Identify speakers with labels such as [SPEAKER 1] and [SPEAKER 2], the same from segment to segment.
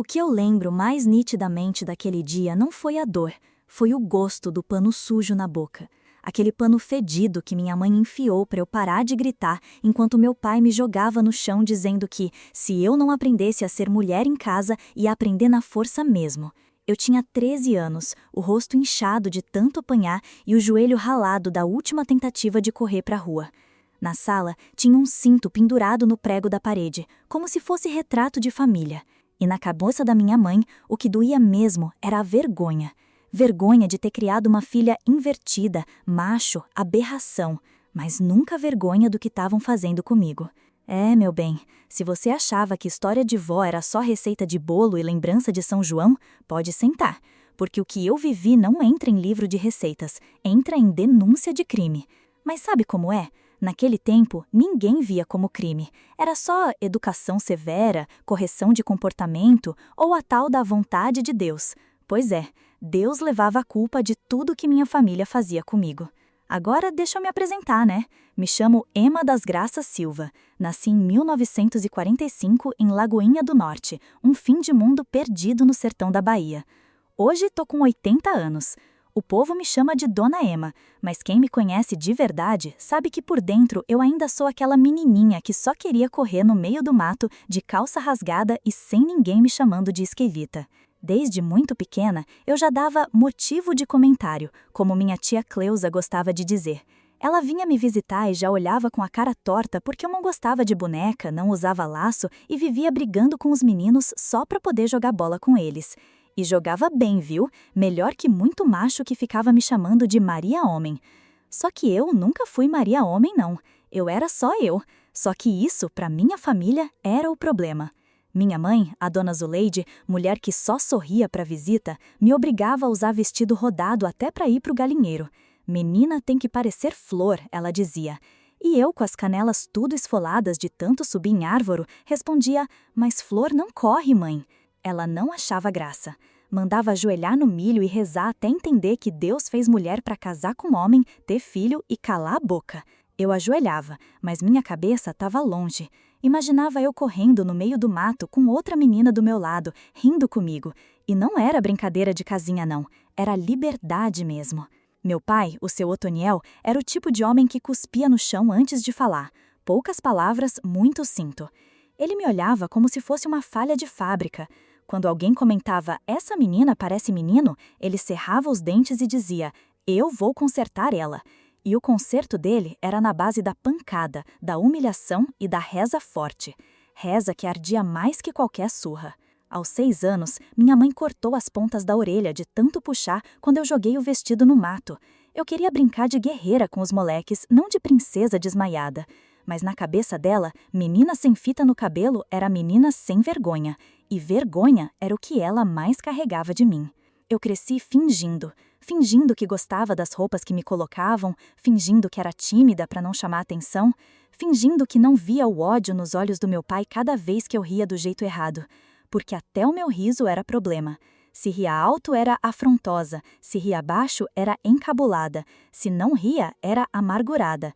[SPEAKER 1] que eu lembro mais nitidamente daquele dia não foi a dor, foi o gosto do pano sujo na boca. Aquele pano fedido que minha mãe enfiou para eu parar de gritar enquanto meu pai me jogava no chão dizendo que, se eu não aprendesse a ser mulher em casa, ia aprender na força mesmo. Eu tinha 13 anos, o rosto inchado de tanto apanhar e o joelho ralado da última tentativa de correr para a rua. Na sala, tinha um cinto pendurado no prego da parede, como se fosse retrato de família. E na cabeça da minha mãe, o que doía mesmo era a vergonha. Vergonha de ter criado uma filha invertida, macho, aberração, mas nunca vergonha do que estavam fazendo comigo. Meu bem, se você achava que história de vó era só receita de bolo e lembrança de São João, pode sentar, porque o que eu vivi não entra em livro de receitas, entra em denúncia de crime. Mas sabe como é? Naquele tempo, ninguém via como crime. Era só educação severa, correção de comportamento ou a tal da vontade de Deus. Pois é, Deus levava a culpa de tudo que minha família fazia comigo. Agora deixa eu me apresentar, né? Me chamo Emma das Graças Silva. Nasci em 1945 em Lagoinha do Norte, um fim de mundo perdido no sertão da Bahia. Hoje tô com 80 anos. O povo me chama de Dona Emma, mas quem me conhece de verdade sabe que por dentro eu ainda sou aquela menininha que só queria correr no meio do mato, de calça rasgada e sem ninguém me chamando de esquivita. Desde muito pequena, eu já dava motivo de comentário, como minha tia Cleusa gostava de dizer. Ela vinha me visitar e já olhava com a cara torta porque eu não gostava de boneca, não usava laço e vivia brigando com os meninos só para poder jogar bola com eles. E jogava bem, viu? Melhor que muito macho que ficava me chamando de Maria Homem. Só que eu nunca fui Maria Homem, não. Eu era só eu. Só que isso, para minha família, era o problema. Minha mãe, a dona Zuleide, mulher que só sorria para visita, me obrigava a usar vestido rodado até para ir para o galinheiro. Menina tem que parecer flor, ela dizia. E eu, com as canelas tudo esfoladas de tanto subir em árvore, respondia, mas flor não corre, mãe. Ela não achava graça. Mandava ajoelhar no milho e rezar até entender que Deus fez mulher para casar com homem, ter filho e calar a boca. Eu ajoelhava, mas minha cabeça estava longe. Imaginava eu correndo no meio do mato com outra menina do meu lado, rindo comigo. E não era brincadeira de casinha, não. Era liberdade mesmo. Meu pai, o seu Otoniel, era o tipo de homem que cuspia no chão antes de falar. Poucas palavras, muito cinto. Ele me olhava como se fosse uma falha de fábrica. Quando alguém comentava, essa menina parece menino, ele cerrava os dentes e dizia, eu vou consertar ela. E o conserto dele era na base da pancada, da humilhação e da reza forte. Reza que ardia mais que qualquer surra. Aos 6 anos, minha mãe cortou as pontas da orelha de tanto puxar quando eu joguei o vestido no mato. Eu queria brincar de guerreira com os moleques, não de princesa desmaiada. Mas na cabeça dela, menina sem fita no cabelo era menina sem vergonha. E vergonha era o que ela mais carregava de mim. Eu cresci fingindo que gostava das roupas que me colocavam, fingindo que era tímida para não chamar atenção, fingindo que não via o ódio nos olhos do meu pai cada vez que eu ria do jeito errado. Porque até o meu riso era problema. Se ria alto era afrontosa, se ria baixo era encabulada, se não ria era amargurada.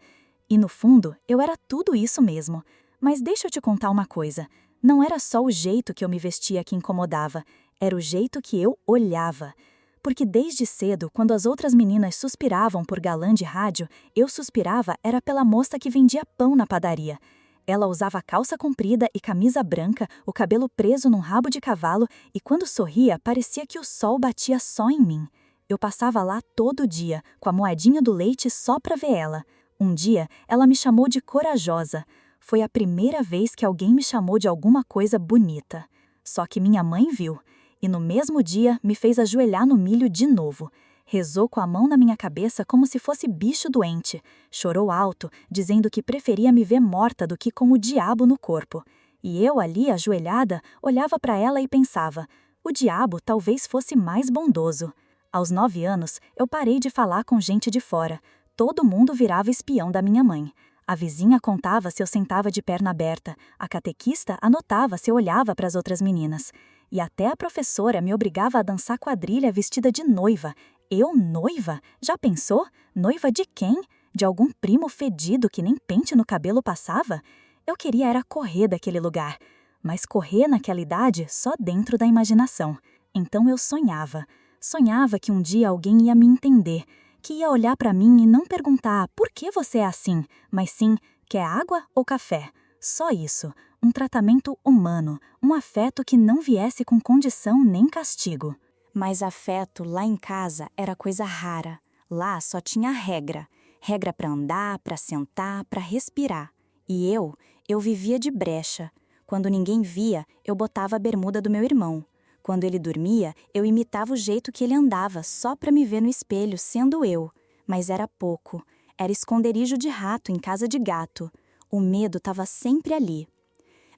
[SPEAKER 1] E no fundo, eu era tudo isso mesmo. Mas deixa eu te contar uma coisa. Não era só o jeito que eu me vestia que incomodava, era o jeito que eu olhava. Porque desde cedo, quando as outras meninas suspiravam por galã de rádio, eu suspirava era pela moça que vendia pão na padaria. Ela usava calça comprida e camisa branca, o cabelo preso num rabo de cavalo, e quando sorria, parecia que o sol batia só em mim. Eu passava lá todo dia, com a moedinha do leite só pra ver ela. Um dia, ela me chamou de corajosa. Foi a primeira vez que alguém me chamou de alguma coisa bonita. Só que minha mãe viu, e no mesmo dia me fez ajoelhar no milho de novo. Rezou com a mão na minha cabeça como se fosse bicho doente. Chorou alto, dizendo que preferia me ver morta do que com o diabo no corpo. E eu ali, ajoelhada, olhava para ela e pensava, o diabo talvez fosse mais bondoso. Aos 9 anos, eu parei de falar com gente de fora. Todo mundo virava espião da minha mãe. A vizinha contava se eu sentava de perna aberta, a catequista anotava se eu olhava para as outras meninas. E até a professora me obrigava a dançar quadrilha vestida de noiva. Eu, noiva? Já pensou? Noiva de quem? De algum primo fedido que nem pente no cabelo passava? Eu queria era correr daquele lugar. mas correr naquela idade só dentro da imaginação. Então eu sonhava. Sonhava que um dia alguém ia me entender, que ia olhar para mim e não perguntar por que você é assim, mas sim, quer água ou café? Só isso, um tratamento humano, um afeto que não viesse com condição nem castigo. Mas afeto lá em casa era coisa rara. Lá só tinha regra. Regra para andar, para sentar, para respirar. E eu vivia de brecha. Quando ninguém via, eu botava a bermuda do meu irmão. Quando ele dormia, eu imitava o jeito que ele andava, só para me ver no espelho, sendo eu. Mas era pouco. Era esconderijo de rato em casa de gato. O medo estava sempre ali.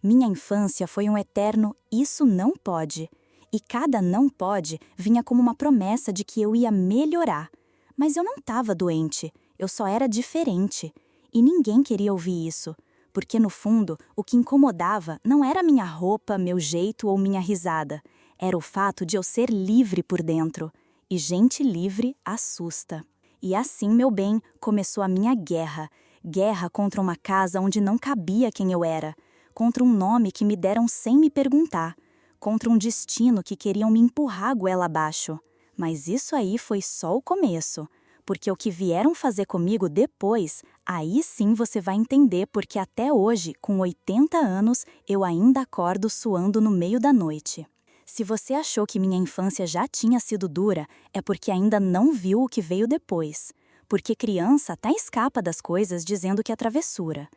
[SPEAKER 1] Minha infância foi um eterno "isso não pode". E cada não pode vinha como uma promessa de que eu ia melhorar. Mas eu não estava doente, eu só era diferente. E ninguém queria ouvir isso, porque no fundo o que incomodava não era minha roupa, meu jeito ou minha risada. Era o fato de eu ser livre por dentro. E gente livre assusta. E assim, meu bem, começou a minha guerra. Guerra contra uma casa onde não cabia quem eu era. Contra um nome que me deram sem me perguntar. Contra um destino que queriam me empurrar a goela abaixo. Mas isso aí foi só o começo. Porque o que vieram fazer comigo depois, aí sim você vai entender porque até hoje, com 80 anos, eu ainda acordo suando no meio da noite. Se você achou que minha infância já tinha sido dura, é porque ainda não viu o que veio depois. Porque criança até escapa das coisas dizendo que é travessura.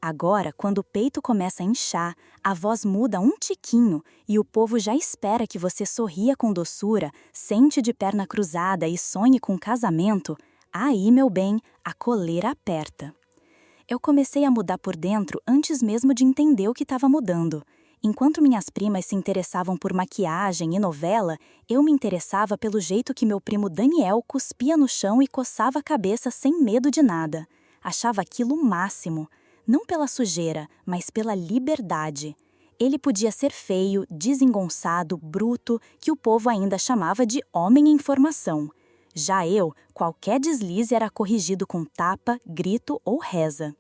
[SPEAKER 1] Agora, quando o peito começa a inchar, a voz muda um tiquinho e o povo já espera que você sorria com doçura, sente de perna cruzada e sonhe com casamento, aí, meu bem, a coleira aperta. Eu comecei a mudar por dentro antes mesmo de entender o que estava mudando. Enquanto minhas primas se interessavam por maquiagem e novela, eu me interessava pelo jeito que meu primo Daniel cuspia no chão e coçava a cabeça sem medo de nada. Achava aquilo o máximo. Não pela sujeira, mas pela liberdade. Ele podia ser feio, desengonçado, bruto, que o povo ainda chamava de homem em formação. Já eu, qualquer deslize era corrigido com tapa, grito ou reza.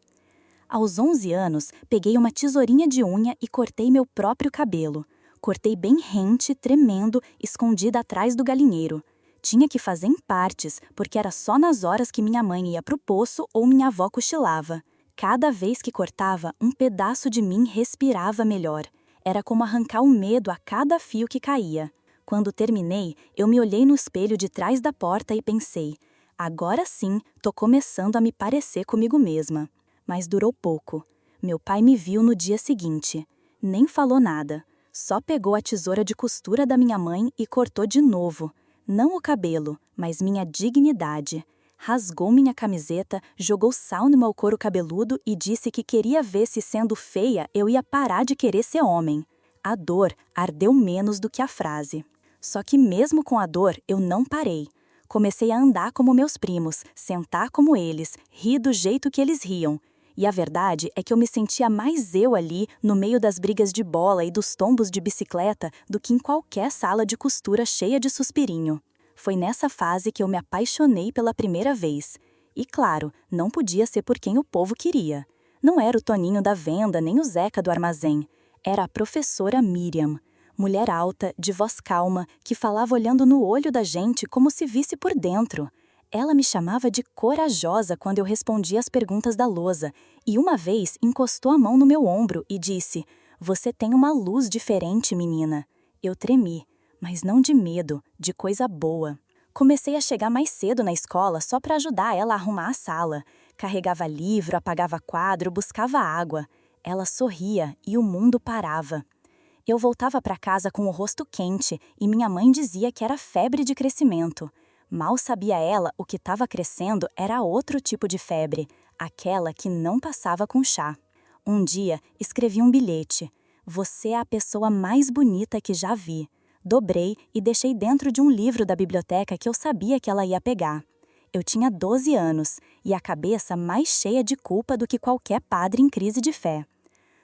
[SPEAKER 1] Aos 11 anos, peguei uma tesourinha de unha e cortei meu próprio cabelo. Cortei bem rente, tremendo, escondida atrás do galinheiro. Tinha que fazer em partes, porque era só nas horas que minha mãe ia pro poço ou minha avó cochilava. Cada vez que cortava, um pedaço de mim respirava melhor. Era como arrancar o medo a cada fio que caía. Quando terminei, eu me olhei no espelho de trás da porta e pensei, agora sim, tô começando a me parecer comigo mesma. Mas durou pouco. Meu pai me viu no dia seguinte. Nem falou nada. Só pegou a tesoura de costura da minha mãe e cortou de novo. Não o cabelo, mas minha dignidade. Rasgou minha camiseta, jogou sal no meu couro cabeludo e disse que queria ver se, sendo feia, eu ia parar de querer ser homem. A dor ardeu menos do que a frase. Só que mesmo com a dor, eu não parei. Comecei a andar como meus primos, sentar como eles, rir do jeito que eles riam. E a verdade é que eu me sentia mais eu ali, no meio das brigas de bola e dos tombos de bicicleta, do que em qualquer sala de costura cheia de suspirinho. Foi nessa fase que eu me apaixonei pela primeira vez. E claro, não podia ser por quem o povo queria. Não era o Toninho da venda, nem o Zeca do armazém. Era a professora Miriam. Mulher alta, de voz calma, que falava olhando no olho da gente como se visse por dentro. Ela me chamava de corajosa quando eu respondia as perguntas da lousa, e uma vez encostou a mão no meu ombro e disse, "Você tem uma luz diferente, menina." Eu tremi. Mas não de medo, de coisa boa. Comecei a chegar mais cedo na escola só para ajudar ela a arrumar a sala. Carregava livro, apagava quadro, buscava água. Ela sorria e o mundo parava. Eu voltava para casa com o rosto quente e minha mãe dizia que era febre de crescimento. Mal sabia ela o que estava crescendo era outro tipo de febre, aquela que não passava com chá. Um dia, escrevi um bilhete. "Você é a pessoa mais bonita que já vi." Dobrei e deixei dentro de um livro da biblioteca que eu sabia que ela ia pegar. Eu tinha 12 anos e a cabeça mais cheia de culpa do que qualquer padre em crise de fé.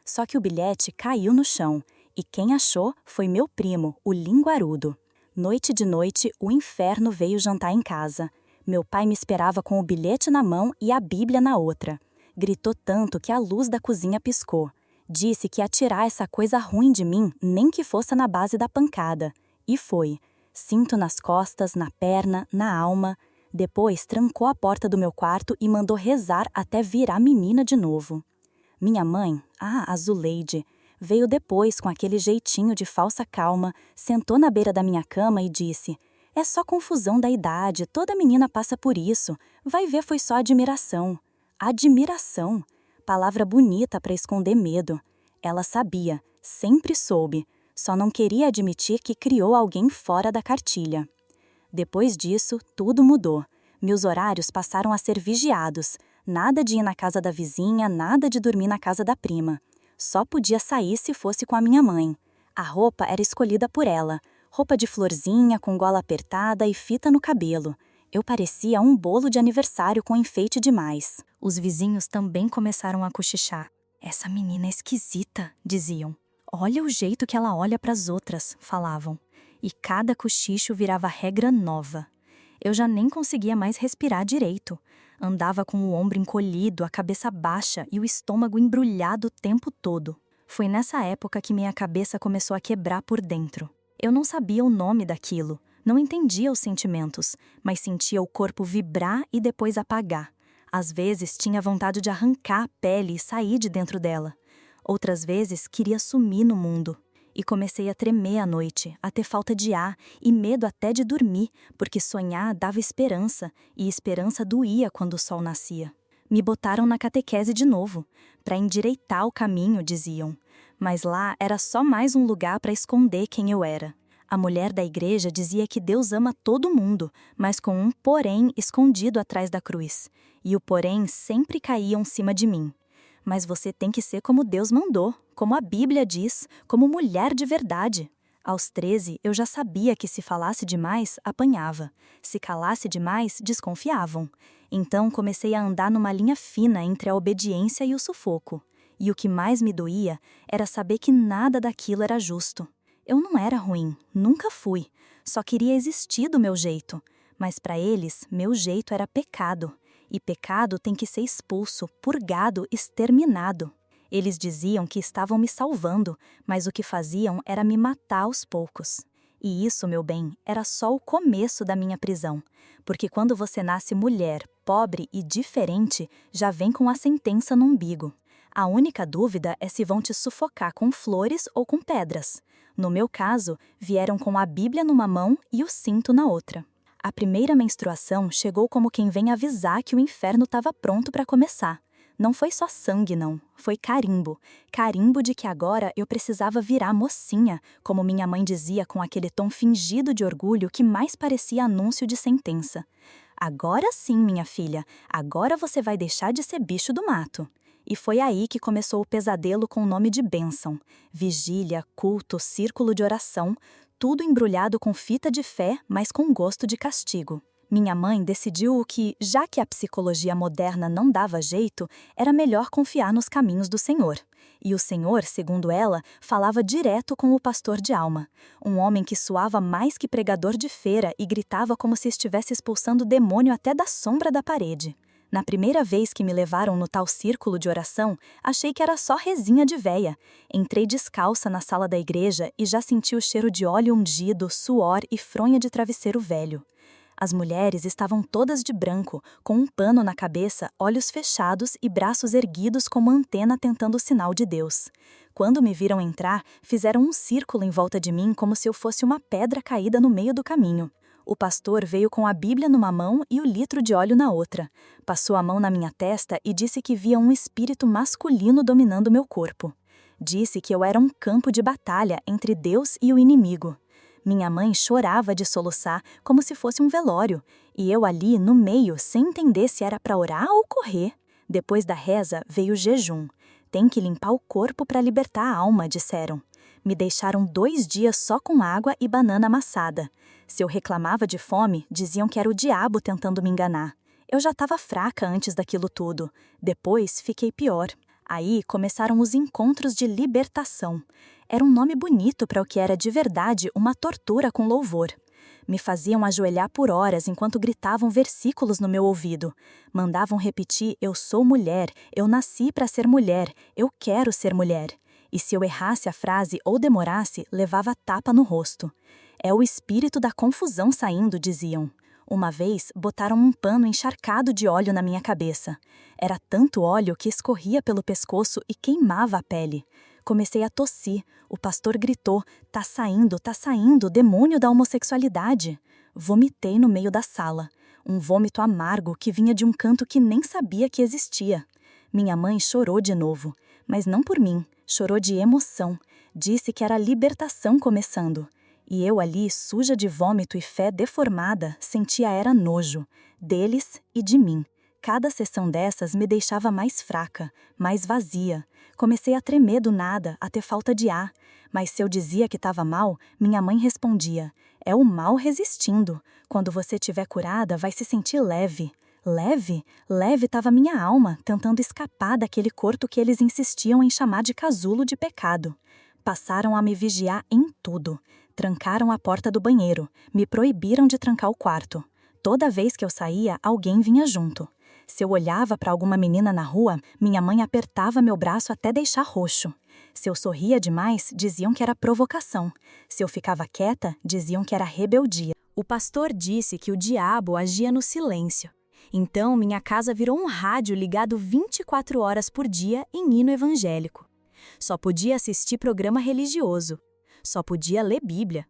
[SPEAKER 1] Só que o bilhete caiu no chão e quem achou foi meu primo, o linguarudo. Noite de noite, o inferno veio jantar em casa. Meu pai me esperava com o bilhete na mão e a Bíblia na outra. Gritou tanto que a luz da cozinha piscou. Disse que ia tirar essa coisa ruim de mim, nem que fosse na base da pancada. E foi. Cinto nas costas, na perna, na alma. Depois trancou a porta do meu quarto e mandou rezar até virar menina de novo. Minha mãe, a Zuleide, veio depois com aquele jeitinho de falsa calma, sentou na beira da minha cama e disse: "É só confusão da idade, toda menina passa por isso, vai ver foi só admiração." Admiração! Palavra bonita para esconder medo. Ela sabia, sempre soube, só não queria admitir que criou alguém fora da cartilha. Depois disso, tudo mudou. Meus horários passaram a ser vigiados. Nada de ir na casa da vizinha, nada de dormir na casa da prima. Só podia sair se fosse com a minha mãe. A roupa era escolhida por ela. Roupa de florzinha, com gola apertada e fita no cabelo. Eu parecia um bolo de aniversário com enfeite demais. Os vizinhos também começaram a cochichar. "Essa menina é esquisita", diziam. "Olha o jeito que ela olha para as outras", falavam. E cada cochicho virava regra nova. Eu já nem conseguia mais respirar direito. Andava com o ombro encolhido, a cabeça baixa e o estômago embrulhado o tempo todo. Foi nessa época que minha cabeça começou a quebrar por dentro. Eu não sabia o nome daquilo, não entendia os sentimentos, mas sentia o corpo vibrar e depois apagar. Às vezes tinha vontade de arrancar a pele e sair de dentro dela. Outras vezes queria sumir no mundo. E comecei a tremer à noite, a ter falta de ar e medo até de dormir, porque sonhar dava esperança, e esperança doía quando o sol nascia. Me botaram na catequese de novo, para endireitar o caminho, diziam. Mas lá era só mais um lugar para esconder quem eu era. A mulher da igreja dizia que Deus ama todo mundo, mas com um porém escondido atrás da cruz. E o porém sempre caía em cima de mim. Mas você tem que ser como Deus mandou, como a Bíblia diz, como mulher de verdade. Aos 13, eu já sabia que se falasse demais, apanhava. Se calasse demais, desconfiavam. Então comecei a andar numa linha fina entre a obediência e o sufoco. E o que mais me doía era saber que nada daquilo era justo. Eu não era ruim, nunca fui. Só queria existir do meu jeito. Mas para eles, meu jeito era pecado. E pecado tem que ser expulso, purgado, exterminado. Eles diziam que estavam me salvando, mas o que faziam era me matar aos poucos. E isso, meu bem, era só o começo da minha prisão. Porque quando você nasce mulher, pobre e diferente, já vem com a sentença no umbigo. A única dúvida é se vão te sufocar com flores ou com pedras. No meu caso, vieram com a Bíblia numa mão e o cinto na outra. A primeira menstruação chegou como quem vem avisar que o inferno estava pronto para começar. Não foi só sangue, não. Foi carimbo. Carimbo de que agora eu precisava virar mocinha, como minha mãe dizia com aquele tom fingido de orgulho que mais parecia anúncio de sentença. "Agora sim, minha filha. Agora você vai deixar de ser bicho do mato." E foi aí que começou o pesadelo com o nome de bênção. Vigília, culto, círculo de oração, tudo embrulhado com fita de fé, mas com gosto de castigo. Minha mãe decidiu que, já que a psicologia moderna não dava jeito, era melhor confiar nos caminhos do Senhor. E o Senhor, segundo ela, falava direto com o pastor de alma, um homem que suava mais que pregador de feira e gritava como se estivesse expulsando o demônio até da sombra da parede. Na primeira vez que me levaram no tal círculo de oração, achei que era só rezinha de véia. Entrei descalça na sala da igreja e já senti o cheiro de óleo ungido, suor e fronha de travesseiro velho. As mulheres estavam todas de branco, com um pano na cabeça, olhos fechados e braços erguidos como antena tentando o sinal de Deus. Quando me viram entrar, fizeram um círculo em volta de mim como se eu fosse uma pedra caída no meio do caminho. O pastor veio com a Bíblia numa mão e o litro de óleo na outra. Passou a mão na minha testa e disse que via um espírito masculino dominando meu corpo. Disse que eu era um campo de batalha entre Deus e o inimigo. Minha mãe chorava de soluçar como se fosse um velório, e eu ali no meio sem entender se era para orar ou correr. Depois da reza veio o jejum. Tem que limpar o corpo para libertar a alma, disseram. Me deixaram 2 dias só com água e banana amassada. Se eu reclamava de fome, diziam que era o diabo tentando me enganar. Eu já estava fraca antes daquilo tudo. Depois fiquei pior. Aí começaram os encontros de libertação. Era um nome bonito para o que era de verdade uma tortura com louvor. Me faziam ajoelhar por horas enquanto gritavam versículos no meu ouvido. Mandavam repetir: eu sou mulher, eu nasci para ser mulher, eu quero ser mulher. E se eu errasse a frase ou demorasse, levava tapa no rosto. É o espírito da confusão saindo, diziam. Uma vez, botaram um pano encharcado de óleo na minha cabeça. Era tanto óleo que escorria pelo pescoço e queimava a pele. Comecei a tossir. O pastor gritou: tá saindo, o demônio da homossexualidade. Vomitei no meio da sala. Um vômito amargo que vinha de um canto que nem sabia que existia. Minha mãe chorou de novo, mas não por mim, chorou de emoção. Disse que era a libertação começando. E eu ali, suja de vômito e fé deformada, sentia era nojo, deles e de mim. Cada sessão dessas me deixava mais fraca, mais vazia. Comecei a tremer do nada, a ter falta de ar. Mas se eu dizia que estava mal, minha mãe respondia: é o mal resistindo. Quando você estiver curada, vai se sentir leve. Leve? Leve estava minha alma, tentando escapar daquele corpo que eles insistiam em chamar de casulo de pecado. Passaram a me vigiar em tudo. Trancaram a porta do banheiro, me proibiram de trancar o quarto. Toda vez que eu saía, alguém vinha junto. Se eu olhava para alguma menina na rua, minha mãe apertava meu braço até deixar roxo. Se eu sorria demais, diziam que era provocação. Se eu ficava quieta, diziam que era rebeldia. O pastor disse que o diabo agia no silêncio. Então, minha casa virou um rádio ligado 24 horas por dia em hino evangélico. Só podia assistir programa religioso. Só podia ler Bíblia.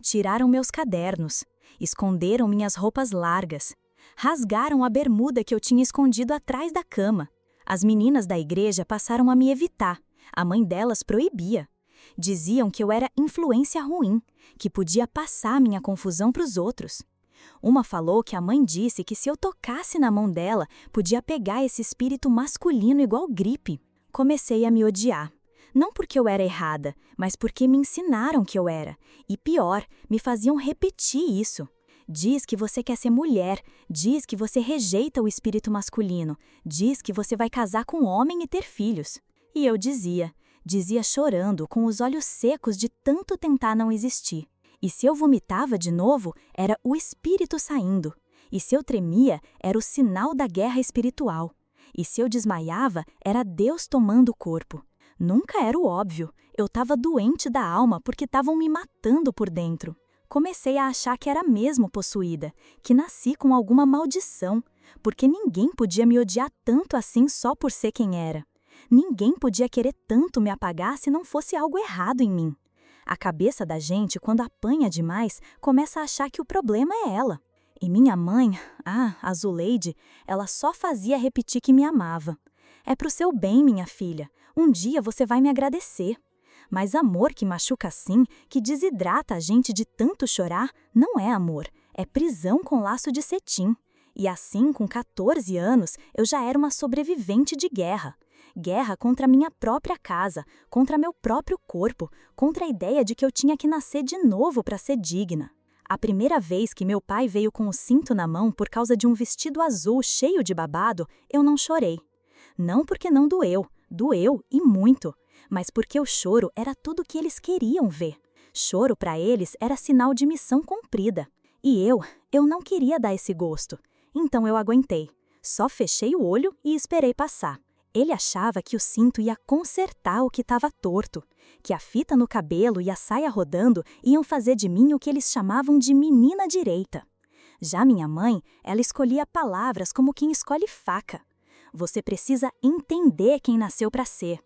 [SPEAKER 1] Tiraram meus cadernos. Esconderam minhas roupas largas. Rasgaram a bermuda que eu tinha escondido atrás da cama. As meninas da igreja passaram a me evitar. A mãe delas proibia. Diziam que eu era influência ruim, que podia passar minha confusão para os outros. Uma falou que a mãe disse que se eu tocasse na mão dela, podia pegar esse espírito masculino igual gripe. Comecei a me odiar. Não porque eu era errada, mas porque me ensinaram que eu era. E pior, me faziam repetir isso. Diz que você quer ser mulher, diz que você rejeita o espírito masculino, diz que você vai casar com um homem e ter filhos. E eu dizia chorando, com os olhos secos de tanto tentar não existir. E se eu vomitava de novo, era o espírito saindo. E se eu tremia, era o sinal da guerra espiritual. E se eu desmaiava, era Deus tomando o corpo. Nunca era o óbvio. Eu estava doente da alma porque estavam me matando por dentro. Comecei a achar que era mesmo possuída, que nasci com alguma maldição, porque ninguém podia me odiar tanto assim só por ser quem era. Ninguém podia querer tanto me apagar se não fosse algo errado em mim. A cabeça da gente, quando apanha demais, começa a achar que o problema é ela. E minha mãe, a Zuleide, ela só fazia repetir que me amava. É pro seu bem, minha filha. Um dia você vai me agradecer. Mas amor que machuca assim, que desidrata a gente de tanto chorar, não é amor. É prisão com laço de cetim. E assim, com 14 anos, eu já era uma sobrevivente de guerra. Guerra contra a minha própria casa, contra meu próprio corpo, contra a ideia de que eu tinha que nascer de novo para ser digna. A primeira vez que meu pai veio com o cinto na mão por causa de um vestido azul cheio de babado, eu não chorei. Não porque não doeu, doeu e muito, mas porque o choro era tudo o que eles queriam ver. Choro para eles era sinal de missão cumprida. E eu não queria dar esse gosto. Então eu aguentei. Só fechei o olho e esperei passar. Ele achava que o cinto ia consertar o que estava torto, que a fita no cabelo e a saia rodando iam fazer de mim o que eles chamavam de menina direita. Já minha mãe, ela escolhia palavras como quem escolhe faca. Você precisa entender quem nasceu para ser.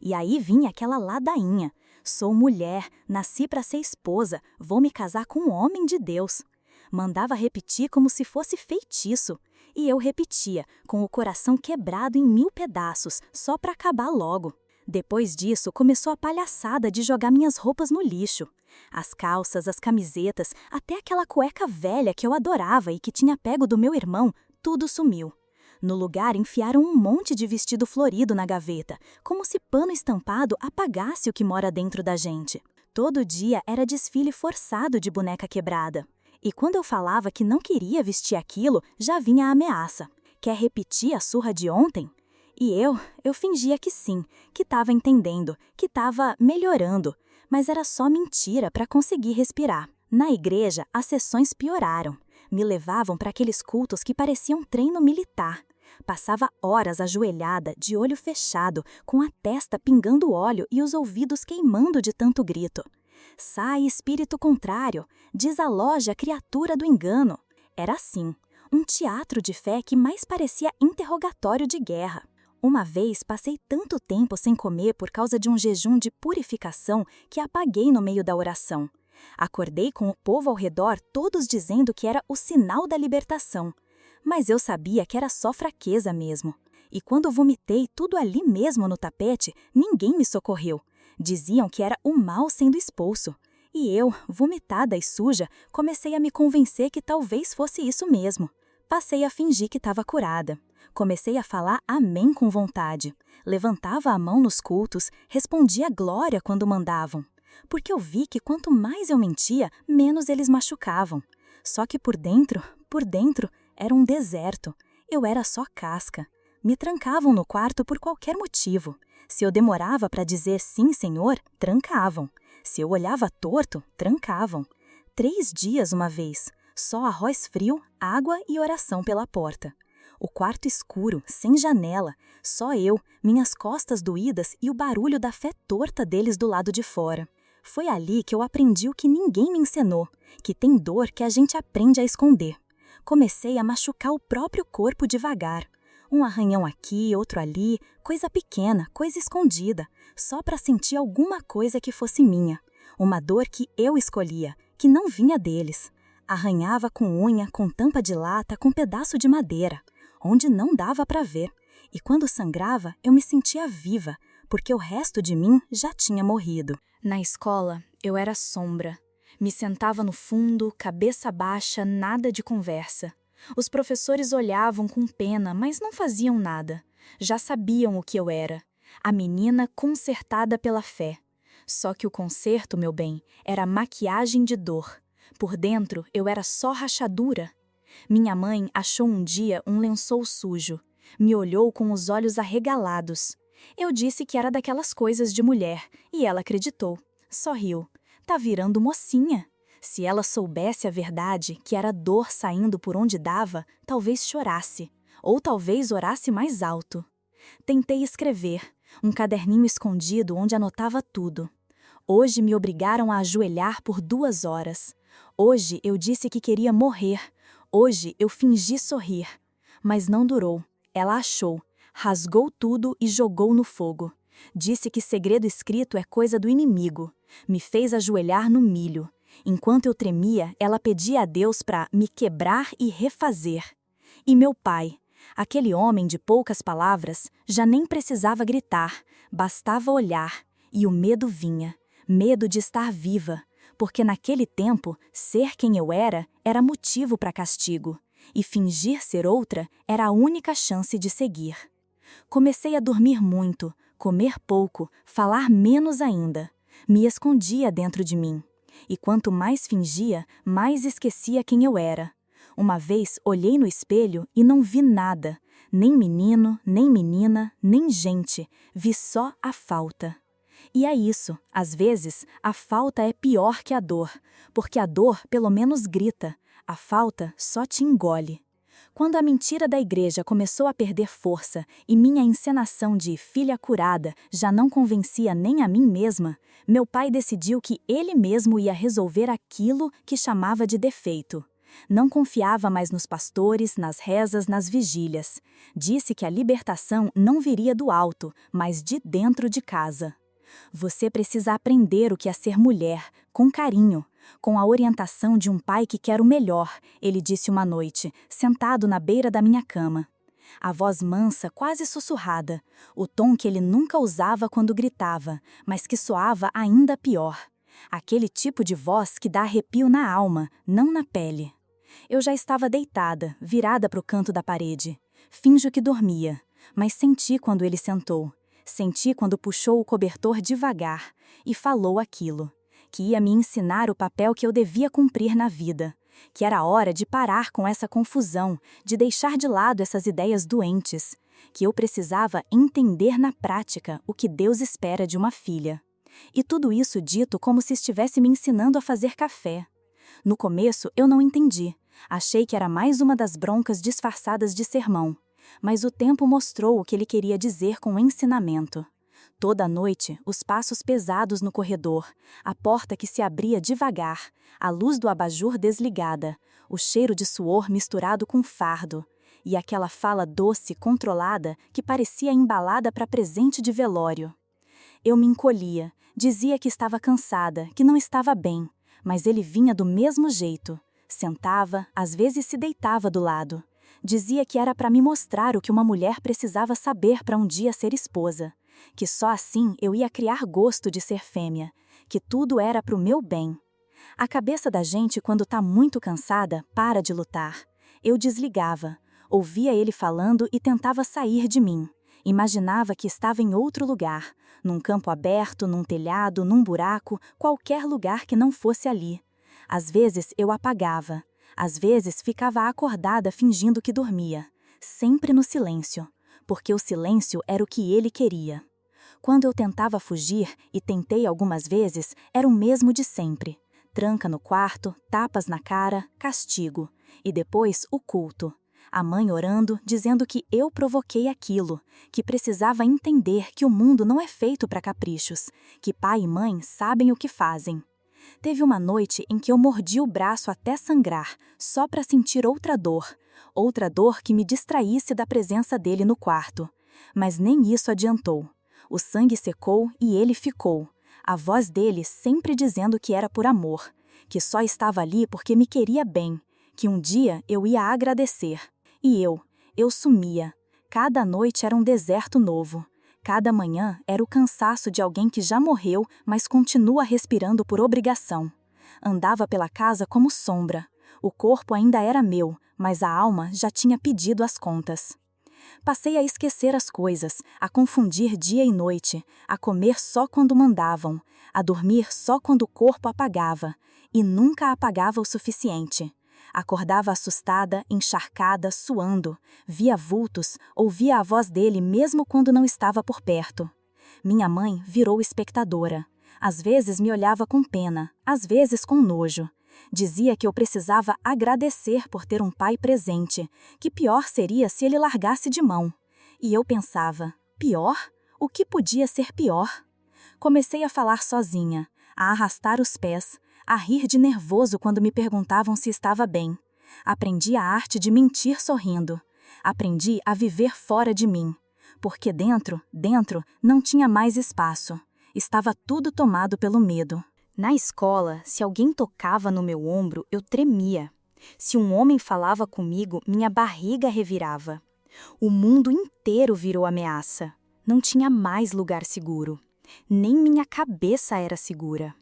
[SPEAKER 1] E aí vinha aquela ladainha. Sou mulher, nasci para ser esposa, vou me casar com um homem de Deus. Mandava repetir como se fosse feitiço. E eu repetia, com o coração quebrado em 1000 pedaços, só para acabar logo. Depois disso, começou a palhaçada de jogar minhas roupas no lixo. As calças, as camisetas, até aquela cueca velha que eu adorava e que tinha pego do meu irmão, tudo sumiu. No lugar, enfiaram um monte de vestido florido na gaveta, como se pano estampado apagasse o que mora dentro da gente. Todo dia era desfile forçado de boneca quebrada. E quando eu falava que não queria vestir aquilo, já vinha a ameaça. Quer repetir a surra de ontem? E eu fingia que sim, que estava entendendo, que estava melhorando, mas era só mentira para conseguir respirar. Na igreja, as sessões pioraram. Me levavam para aqueles cultos que pareciam treino militar. Passava horas ajoelhada, de olho fechado, com a testa pingando óleo e os ouvidos queimando de tanto grito. Sai, espírito contrário, desaloja a criatura do engano. Era assim, um teatro de fé que mais parecia interrogatório de guerra. Uma vez passei tanto tempo sem comer por causa de um jejum de purificação que apaguei no meio da oração. Acordei com o povo ao redor, todos dizendo que era o sinal da libertação. Mas eu sabia que era só fraqueza mesmo. E quando vomitei tudo ali mesmo no tapete, ninguém me socorreu. Diziam que era o mal sendo expulso. E eu, vomitada e suja, comecei a me convencer que talvez fosse isso mesmo. Passei a fingir que estava curada. Comecei a falar amém com vontade. Levantava a mão nos cultos, respondia glória quando mandavam. Porque eu vi que quanto mais eu mentia, menos eles machucavam. Só que por dentro, era um deserto. Eu era só casca. Me trancavam no quarto por qualquer motivo. Se eu demorava para dizer sim, senhor, trancavam. Se eu olhava torto, trancavam. 3 dias uma vez. Só arroz frio, água e oração pela porta. O quarto escuro, sem janela. Só eu, minhas costas doídas e o barulho da fé torta deles do lado de fora. Foi ali que eu aprendi o que ninguém me ensinou, que tem dor que a gente aprende a esconder. Comecei a machucar o próprio corpo devagar. Um arranhão aqui, outro ali, coisa pequena, coisa escondida, só para sentir alguma coisa que fosse minha. Uma dor que eu escolhia, que não vinha deles. Arranhava com unha, com tampa de lata, com pedaço de madeira, onde não dava para ver. E quando sangrava, eu me sentia viva, porque o resto de mim já tinha morrido. Na escola, eu era sombra. Me sentava no fundo, cabeça baixa, nada de conversa. Os professores olhavam com pena, mas não faziam nada. Já sabiam o que eu era. A menina consertada pela fé. Só que o conserto, meu bem, era maquiagem de dor. Por dentro, eu era só rachadura. Minha mãe achou um dia um lençol sujo. Me olhou com os olhos arregalados. Eu disse que era daquelas coisas de mulher, e ela acreditou. Só riu. Tá virando mocinha. Se ela soubesse a verdade, que era dor saindo por onde dava, talvez chorasse. Ou talvez orasse mais alto. Tentei escrever, um caderninho escondido onde anotava tudo. Hoje me obrigaram a ajoelhar por 2 horas. Hoje eu disse que queria morrer. Hoje eu fingi sorrir. Mas não durou. Ela achou, rasgou tudo e jogou no fogo. Disse que segredo escrito é coisa do inimigo. Me fez ajoelhar no milho. Enquanto eu tremia, ela pedia a Deus para me quebrar e refazer. E meu pai, aquele homem de poucas palavras, já nem precisava gritar, bastava olhar, e o medo vinha, medo de estar viva, porque naquele tempo, ser quem eu era motivo para castigo, e fingir ser outra era a única chance de seguir. Comecei a dormir muito, comer pouco, falar menos ainda. Me escondia dentro de mim. E quanto mais fingia, mais esquecia quem eu era. Uma vez olhei no espelho e não vi nada. Nem menino, nem menina, nem gente. Vi só a falta. E é isso, às vezes, a falta é pior que a dor, porque a dor pelo menos grita, a falta só te engole. Quando a mentira da igreja começou a perder força e minha encenação de filha curada já não convencia nem a mim mesma, meu pai decidiu que ele mesmo ia resolver aquilo que chamava de defeito. Não confiava mais nos pastores, nas rezas, nas vigílias. Disse que a libertação não viria do alto, mas de dentro de casa. Você precisa aprender o que é ser mulher, com carinho, com a orientação de um pai que quer o melhor, ele disse uma noite, sentado na beira da minha cama. A voz mansa, quase sussurrada, o tom que ele nunca usava quando gritava, mas que soava ainda pior. Aquele tipo de voz que dá arrepio na alma, não na pele. Eu já estava deitada, virada para o canto da parede. Finjo que dormia, mas senti quando ele sentou. Senti quando puxou o cobertor devagar e falou aquilo, que ia me ensinar o papel que eu devia cumprir na vida, que era hora de parar com essa confusão, de deixar de lado essas ideias doentes, que eu precisava entender na prática o que Deus espera de uma filha. E tudo isso dito como se estivesse me ensinando a fazer café. No começo, eu não entendi. Achei que era mais uma das broncas disfarçadas de sermão. Mas o tempo mostrou o que ele queria dizer com o ensinamento. Toda noite, os passos pesados no corredor, a porta que se abria devagar, a luz do abajur desligada, o cheiro de suor misturado com fardo, e aquela fala doce, controlada, que parecia embalada para presente de velório. Eu me encolhia, dizia que estava cansada, que não estava bem, mas ele vinha do mesmo jeito. Sentava, às vezes se deitava do lado. Dizia que era para me mostrar o que uma mulher precisava saber para um dia ser esposa, que só assim eu ia criar gosto de ser fêmea, que tudo era para o meu bem. A cabeça da gente, quando tá muito cansada, para de lutar. Eu desligava, ouvia ele falando e tentava sair de mim. Imaginava que estava em outro lugar, num campo aberto, num telhado, num buraco, qualquer lugar que não fosse ali. Às vezes eu apagava, às vezes ficava acordada fingindo que dormia, sempre no silêncio, porque o silêncio era o que ele queria. Quando eu tentava fugir, e tentei algumas vezes, era o mesmo de sempre. Tranca no quarto, tapas na cara, castigo, e depois o culto. A mãe orando, dizendo que eu provoquei aquilo, que precisava entender que o mundo não é feito para caprichos, que pai e mãe sabem o que fazem. Teve uma noite em que eu mordi o braço até sangrar, só para sentir outra dor que me distraísse da presença dele no quarto. Mas nem isso adiantou. O sangue secou e ele ficou. A voz dele sempre dizendo que era por amor, que só estava ali porque me queria bem, que um dia eu ia agradecer. E eu sumia. Cada noite era um deserto novo. Cada manhã era o cansaço de alguém que já morreu, mas continua respirando por obrigação. Andava pela casa como sombra. O corpo ainda era meu, mas a alma já tinha pedido as contas. Passei a esquecer as coisas, a confundir dia e noite, a comer só quando mandavam, a dormir só quando o corpo apagava, e nunca apagava o suficiente. Acordava assustada, encharcada, suando, via vultos, ouvia a voz dele mesmo quando não estava por perto. Minha mãe virou espectadora. Às vezes me olhava com pena, às vezes com nojo. Dizia que eu precisava agradecer por ter um pai presente, que pior seria se ele largasse de mão. E eu pensava, pior? O que podia ser pior? Comecei a falar sozinha, a arrastar os pés, a rir de nervoso quando me perguntavam se estava bem. Aprendi a arte de mentir sorrindo. Aprendi a viver fora de mim. Porque dentro, não tinha mais espaço. Estava tudo tomado pelo medo. Na escola, se alguém tocava no meu ombro, eu tremia. Se um homem falava comigo, minha barriga revirava. O mundo inteiro virou ameaça. Não tinha mais lugar seguro. Nem minha cabeça era segura.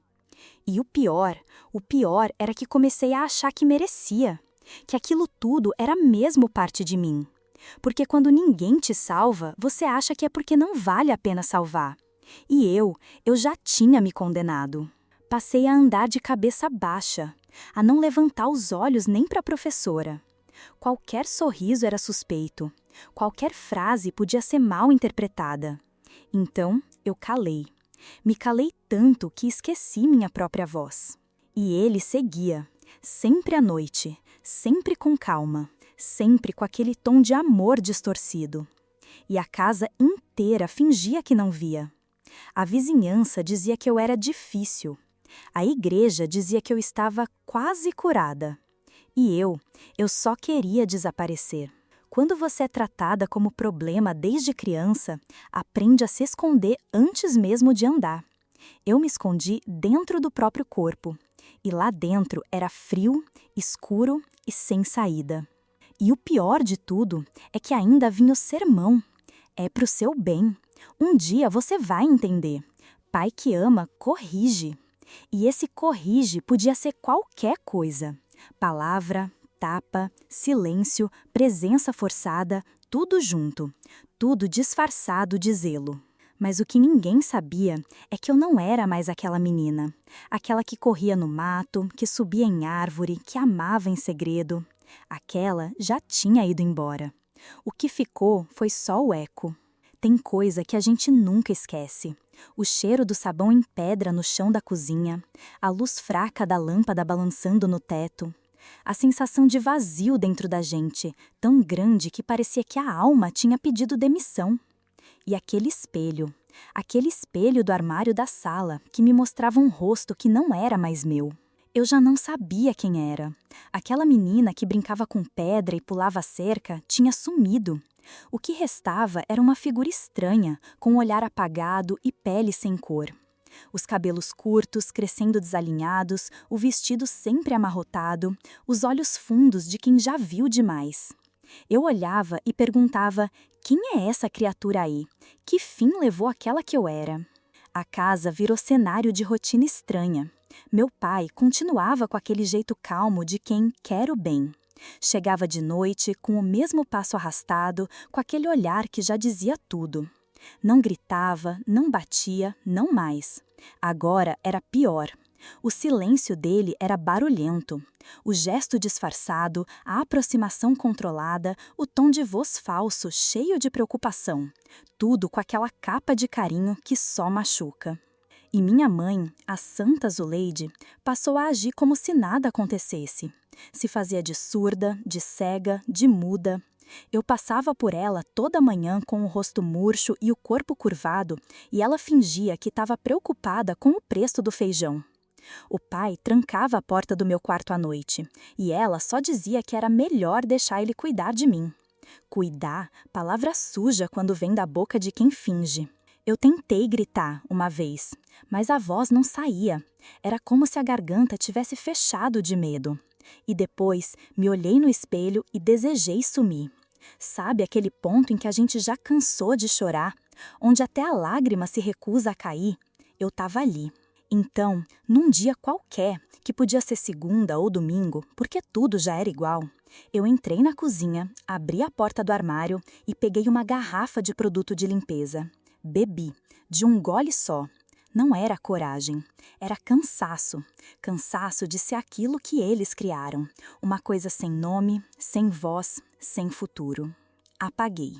[SPEAKER 1] E o pior era que comecei a achar que merecia, que aquilo tudo era mesmo parte de mim. Porque quando ninguém te salva, você acha que é porque não vale a pena salvar. E eu já tinha me condenado. Passei a andar de cabeça baixa, a não levantar os olhos nem para a professora. Qualquer sorriso era suspeito, qualquer frase podia ser mal interpretada. Então, eu calei. Me calei tanto que esqueci minha própria voz. E ele seguia, sempre à noite, sempre com calma, sempre com aquele tom de amor distorcido. E a casa inteira fingia que não via. A vizinhança dizia que eu era difícil. A igreja dizia que eu estava quase curada. E eu só queria desaparecer. Quando você é tratada como problema desde criança, aprende a se esconder antes mesmo de andar. Eu me escondi dentro do próprio corpo. E lá dentro era frio, escuro e sem saída. E o pior de tudo é que ainda vinha o sermão. É pro seu bem. Um dia você vai entender. Pai que ama, corrige. E esse corrige podia ser qualquer coisa. Palavra, tapa, silêncio, presença forçada, tudo junto. Tudo disfarçado de zelo. Mas o que ninguém sabia é que eu não era mais aquela menina. Aquela que corria no mato, que subia em árvore, que amava em segredo. Aquela já tinha ido embora. O que ficou foi só o eco. Tem coisa que a gente nunca esquece. O cheiro do sabão em pedra no chão da cozinha, a luz fraca da lâmpada balançando no teto, a sensação de vazio dentro da gente, tão grande que parecia que a alma tinha pedido demissão. E aquele espelho do armário da sala, que me mostrava um rosto que não era mais meu. Eu já não sabia quem era. Aquela menina que brincava com pedra e pulava a cerca tinha sumido. O que restava era uma figura estranha, com um olhar apagado e pele sem cor. Os cabelos curtos, crescendo desalinhados, o vestido sempre amarrotado, os olhos fundos de quem já viu demais. Eu olhava e perguntava: quem é essa criatura aí? Que fim levou aquela que eu era? A casa virou cenário de rotina estranha. Meu pai continuava com aquele jeito calmo de quem quer o bem. Chegava de noite, com o mesmo passo arrastado, com aquele olhar que já dizia tudo. Não gritava, não batia, não mais. Agora era pior. O silêncio dele era barulhento. O gesto disfarçado, a aproximação controlada, o tom de voz falso, cheio de preocupação. Tudo com aquela capa de carinho que só machuca. E minha mãe, a Santa Zuleide, passou a agir como se nada acontecesse. Se fazia de surda, de cega, de muda. Eu passava por ela toda manhã com o rosto murcho e o corpo curvado, e ela fingia que estava preocupada com o preço do feijão. O pai trancava a porta do meu quarto à noite, e ela só dizia que era melhor deixar ele cuidar de mim. Cuidar, palavra suja quando vem da boca de quem finge. Eu tentei gritar uma vez, mas a voz não saía. Era como se a garganta tivesse fechado de medo. E depois me olhei no espelho e desejei sumir. Sabe aquele ponto em que a gente já cansou de chorar, onde até a lágrima se recusa a cair? Eu estava ali. Então, num dia qualquer, que podia ser segunda ou domingo, porque tudo já era igual, eu entrei na cozinha, abri a porta do armário e peguei uma garrafa de produto de limpeza. Bebi, de um gole só. Não era coragem, era cansaço. Cansaço de ser aquilo que eles criaram. Uma coisa sem nome, sem voz, sem futuro. Apaguei.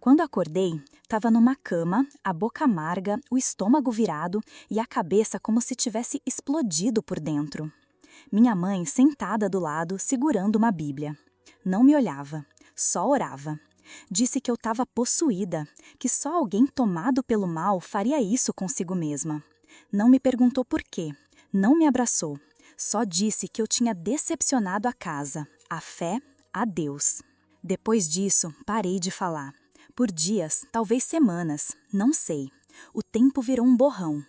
[SPEAKER 1] Quando acordei, estava numa cama, a boca amarga, o estômago virado e a cabeça como se tivesse explodido por dentro. Minha mãe sentada do lado, segurando uma Bíblia. Não me olhava, só orava. Disse que eu estava possuída, que só alguém tomado pelo mal faria isso consigo mesma. Não me perguntou por quê, não me abraçou. Só disse que eu tinha decepcionado a casa, a fé, a Deus. Depois disso, parei de falar. Por dias, talvez semanas, não sei. O tempo virou um borrão.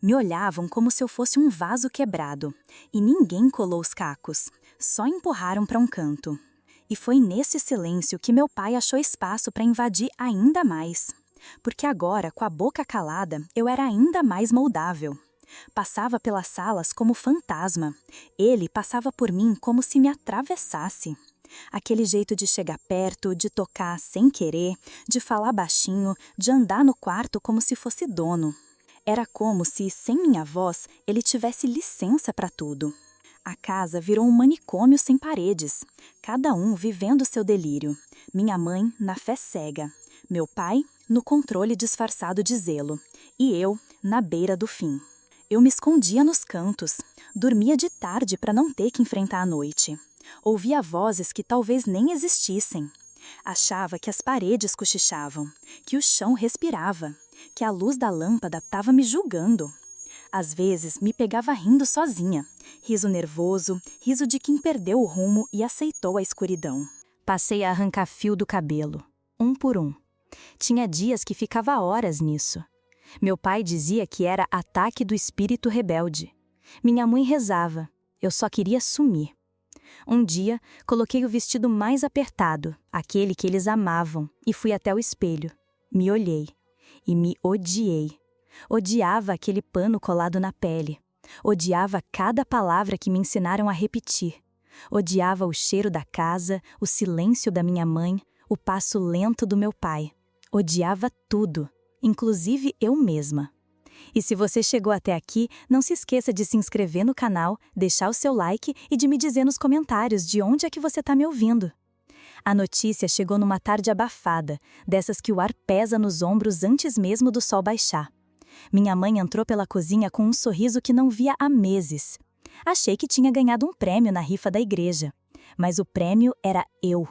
[SPEAKER 1] Me olhavam como se eu fosse um vaso quebrado. E ninguém colou os cacos, só empurraram para um canto. E foi nesse silêncio que meu pai achou espaço para invadir ainda mais. Porque agora, com a boca calada, eu era ainda mais moldável. Passava pelas salas como fantasma. Ele passava por mim como se me atravessasse. Aquele jeito de chegar perto, de tocar sem querer, de falar baixinho, de andar no quarto como se fosse dono. Era como se, sem minha voz, ele tivesse licença para tudo. A casa virou um manicômio sem paredes, cada um vivendo seu delírio. Minha mãe na fé cega, meu pai no controle disfarçado de zelo, e eu na beira do fim. Eu me escondia nos cantos, dormia de tarde para não ter que enfrentar a noite. Ouvia vozes que talvez nem existissem. Achava que as paredes cochichavam, que o chão respirava, que a luz da lâmpada estava me julgando. Às vezes me pegava rindo sozinha, riso nervoso, riso de quem perdeu o rumo e aceitou a escuridão. Passei a arrancar fio do cabelo, um por um. Tinha dias que ficava horas nisso. Meu pai dizia que era ataque do espírito rebelde. Minha mãe rezava, eu só queria sumir. Um dia, coloquei o vestido mais apertado, aquele que eles amavam, e fui até o espelho. Me olhei e me odiei. Odiava aquele pano colado na pele. Odiava cada palavra que me ensinaram a repetir. Odiava o cheiro da casa, o silêncio da minha mãe, o passo lento do meu pai. Odiava tudo, inclusive eu mesma. E se você chegou até aqui, não se esqueça de se inscrever no canal, deixar o seu like e de me dizer nos comentários de onde é que você está me ouvindo. A notícia chegou numa tarde abafada, dessas que o ar pesa nos ombros antes mesmo do sol baixar. Minha mãe entrou pela cozinha com um sorriso que não via há meses. Achei que tinha ganhado um prêmio na rifa da igreja. Mas o prêmio era eu.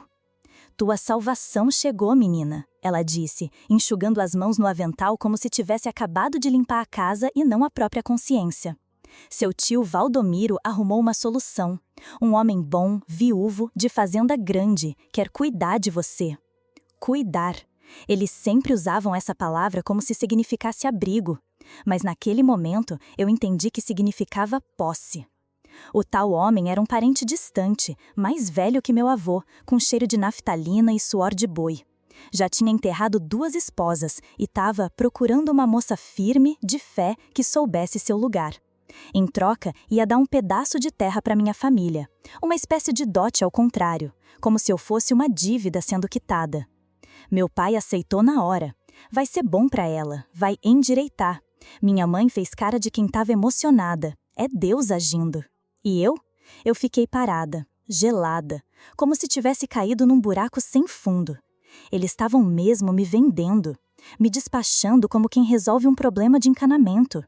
[SPEAKER 1] Tua salvação chegou, menina, ela disse, enxugando as mãos no avental como se tivesse acabado de limpar a casa e não a própria consciência. Seu tio Valdomiro arrumou uma solução. Um homem bom, viúvo, de fazenda grande, quer cuidar de você. Cuidar. Eles sempre usavam essa palavra como se significasse abrigo, mas naquele momento eu entendi que significava posse. O tal homem era um parente distante, mais velho que meu avô, com cheiro de naftalina e suor de boi. Já tinha enterrado 2 esposas e estava procurando uma moça firme, de fé, que soubesse seu lugar. Em troca, ia dar um pedaço de terra para minha família, uma espécie de dote ao contrário, como se eu fosse uma dívida sendo quitada. Meu pai aceitou na hora. Vai ser bom para ela, vai endireitar. Minha mãe fez cara de quem estava emocionada. É Deus agindo. E eu? Eu fiquei parada, gelada, como se tivesse caído num buraco sem fundo. Eles estavam mesmo me vendendo, me despachando como quem resolve um problema de encanamento.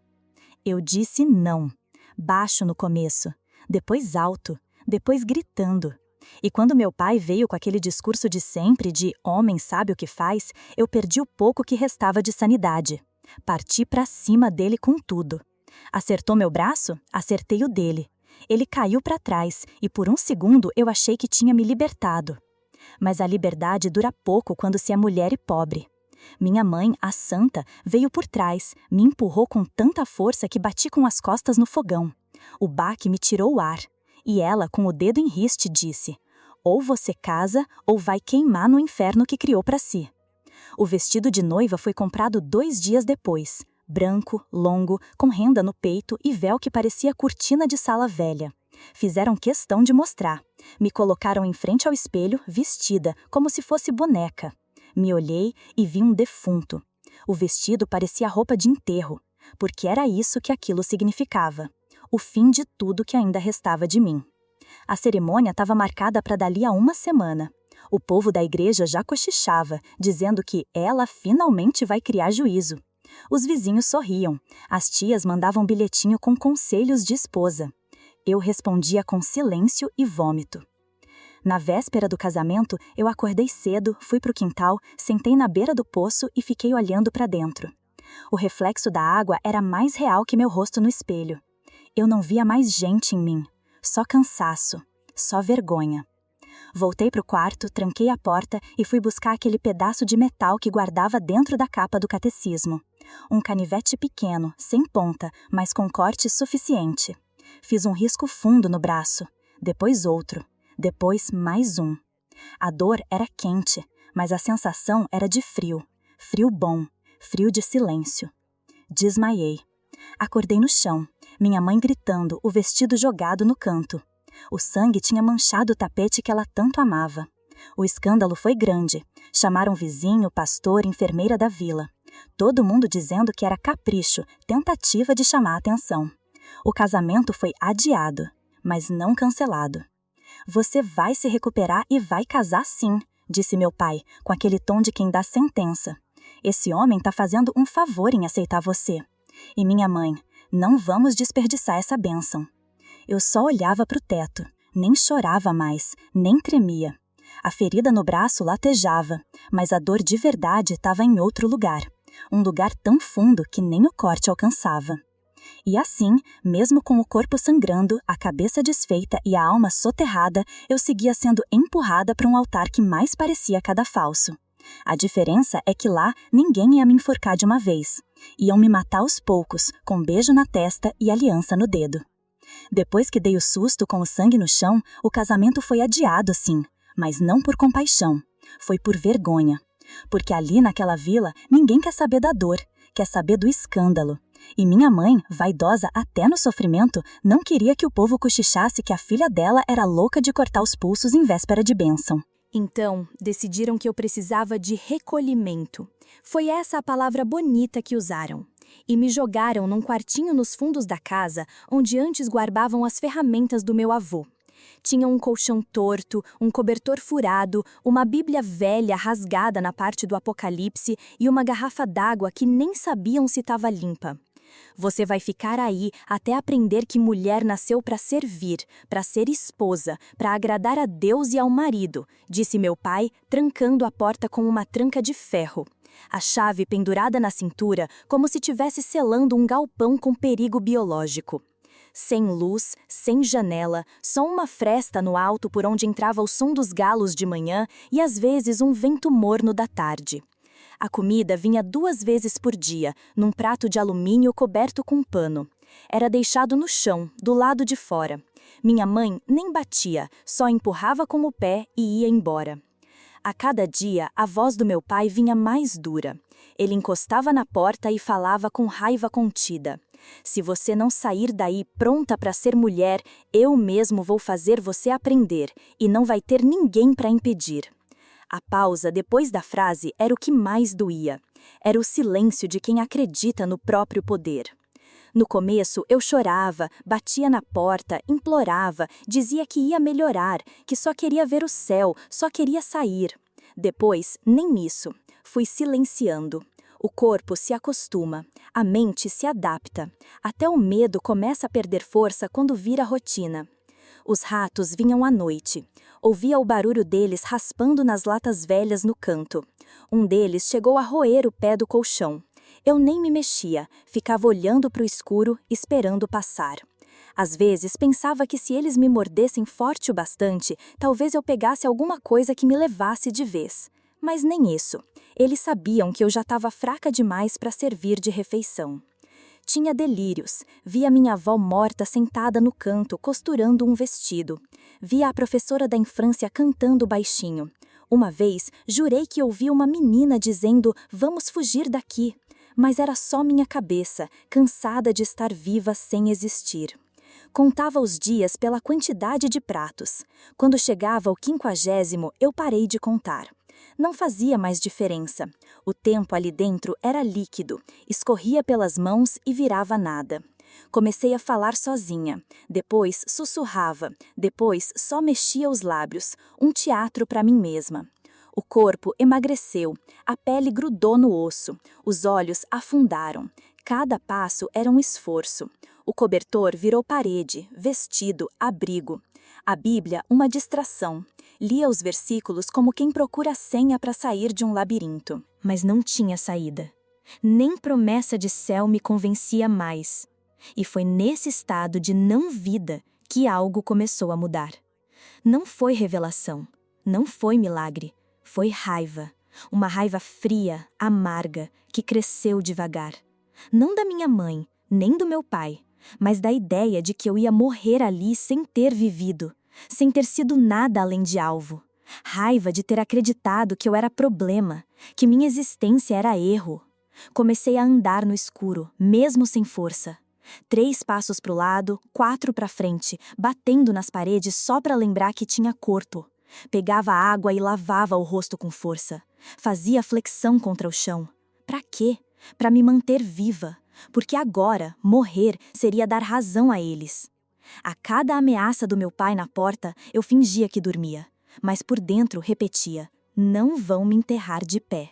[SPEAKER 1] Eu disse não, baixo no começo, depois alto, depois gritando. E quando meu pai veio com aquele discurso de sempre de homem sabe o que faz, eu perdi o pouco que restava de sanidade. Parti para cima dele com tudo. Acertou meu braço? Acertei o dele. Ele caiu para trás e por um segundo eu achei que tinha me libertado. Mas a liberdade dura pouco quando se é mulher e pobre. Minha mãe, a santa, veio por trás, me empurrou com tanta força que bati com as costas no fogão. O baque me tirou o ar. E ela, com o dedo em riste, disse: ou você casa ou vai queimar no inferno que criou para si. O vestido de noiva foi comprado 2 dias depois. Branco, longo, com renda no peito e véu que parecia cortina de sala velha. Fizeram questão de mostrar. Me colocaram em frente ao espelho, vestida, como se fosse boneca. Me olhei e vi um defunto. O vestido parecia roupa de enterro, porque era isso que aquilo significava. O fim de tudo que ainda restava de mim. A cerimônia estava marcada para dali a 1 semana. O povo da igreja já cochichava, dizendo que ela finalmente vai criar juízo. Os vizinhos sorriam. As tias mandavam bilhetinho com conselhos de esposa. Eu respondia com silêncio e vômito. Na véspera do casamento, eu acordei cedo, fui para o quintal, sentei na beira do poço e fiquei olhando para dentro. O reflexo da água era mais real que meu rosto no espelho. Eu não via mais gente em mim, só cansaço, só vergonha. Voltei para o quarto, tranquei a porta e fui buscar aquele pedaço de metal que guardava dentro da capa do catecismo. Um canivete pequeno, sem ponta, mas com corte suficiente. Fiz um risco fundo no braço, depois outro, depois mais um. A dor era quente, mas a sensação era de frio. Frio bom, frio de silêncio. Desmaiei. Acordei no chão, minha mãe gritando, o vestido jogado no canto. O sangue tinha manchado o tapete que ela tanto amava. O escândalo foi grande. Chamaram vizinho, pastor, enfermeira da vila. Todo mundo dizendo que era capricho, tentativa de chamar a atenção. O casamento foi adiado, mas não cancelado. Você vai se recuperar e vai casar sim, disse meu pai, com aquele tom de quem dá sentença. Esse homem está fazendo um favor em aceitar você. E minha mãe, não vamos desperdiçar essa bênção. Eu só olhava para o teto, nem chorava mais, nem tremia. A ferida no braço latejava, mas a dor de verdade estava em outro lugar. Um lugar tão fundo que nem o corte alcançava. E assim, mesmo com o corpo sangrando, a cabeça desfeita e a alma soterrada, eu seguia sendo empurrada para um altar que mais parecia cadafalso. A diferença é que lá ninguém ia me enforcar de uma vez. Iam me matar aos poucos, com um beijo na testa e aliança no dedo. Depois que dei o susto com o sangue no chão, o casamento foi adiado sim, mas não por compaixão. Foi por vergonha. Porque ali naquela vila, ninguém quer saber da dor, quer saber do escândalo. E minha mãe, vaidosa até no sofrimento, não queria que o povo cochichasse que a filha dela era louca de cortar os pulsos em véspera de bênção.
[SPEAKER 2] Então, decidiram que eu precisava de recolhimento. Foi essa a palavra bonita que usaram. E me jogaram num quartinho nos fundos da casa, onde antes guardavam as ferramentas do meu avô. Tinha um colchão torto, um cobertor furado, uma Bíblia velha rasgada na parte do Apocalipse e uma garrafa d'água que nem sabiam se estava limpa. Você vai ficar aí até aprender que mulher nasceu para servir, para ser esposa, para agradar a Deus e ao marido, disse meu pai, trancando a porta com uma tranca de ferro. A chave pendurada na cintura, como se tivesse selando um galpão com perigo biológico. Sem luz, sem janela, só uma fresta no alto por onde entrava o som dos galos de manhã e às vezes um vento morno da tarde. A comida vinha 2 vezes por dia, num prato de alumínio coberto com pano. Era deixado no chão, do lado de fora. Minha mãe nem batia, só empurrava com o pé e ia embora. A cada dia, a voz do meu pai vinha mais dura. Ele encostava na porta e falava com raiva contida. Se você não sair daí pronta para ser mulher, eu mesmo vou fazer você aprender, e não vai ter ninguém para impedir. A pausa depois da frase era o que mais doía. Era o silêncio de quem acredita no próprio poder. No começo, eu chorava, batia na porta, implorava, dizia que ia melhorar, que só queria ver o céu, só queria sair. Depois, nem isso. Fui silenciando. O corpo se acostuma, a mente se adapta. Até o medo começa a perder força quando vira rotina. Os ratos vinham à noite. Ouvia o barulho deles raspando nas latas velhas no canto. Um deles chegou a roer o pé do colchão. Eu nem me mexia, ficava olhando para o escuro, esperando passar. Às vezes pensava que se eles me mordessem forte o bastante, talvez eu pegasse alguma coisa que me levasse de vez. Mas nem isso. Eles sabiam que eu já estava fraca demais para servir de refeição. Tinha delírios. Via minha avó morta sentada no canto, costurando um vestido. Via a professora da infância cantando baixinho. Uma vez, jurei que ouvi uma menina dizendo, vamos fugir daqui. Mas era só minha cabeça, cansada de estar viva sem existir. Contava os dias pela quantidade de pratos. Quando chegava ao 50º, eu parei de contar. Não fazia mais diferença. O tempo ali dentro era líquido, escorria pelas mãos e virava nada. Comecei a falar sozinha, depois sussurrava, depois só mexia os lábios, um teatro para mim mesma. O corpo emagreceu, a pele grudou no osso, os olhos afundaram. Cada passo era um esforço. O cobertor virou parede, vestido, abrigo. A Bíblia, uma distração. Lia os versículos como quem procura a senha para sair de um labirinto. Mas não tinha saída. Nem promessa de céu me convencia mais. E foi nesse estado de não-vida que algo começou a mudar. Não foi revelação, não foi milagre, foi raiva. Uma raiva fria, amarga, que cresceu devagar. Não da minha mãe, nem do meu pai, mas da ideia de que eu ia morrer ali sem ter vivido, sem ter sido nada além de alvo. Raiva de ter acreditado que eu era problema, que minha existência era erro. Comecei a andar no escuro, mesmo sem força. 3 passos para o lado, 4 para frente, batendo nas paredes só para lembrar que tinha corpo. Pegava água e lavava o rosto com força. Fazia flexão contra o chão. Para quê? Para me manter viva, porque agora, morrer seria dar razão a eles. A cada ameaça do meu pai na porta, eu fingia que dormia, mas por dentro repetia, não vão me enterrar de pé.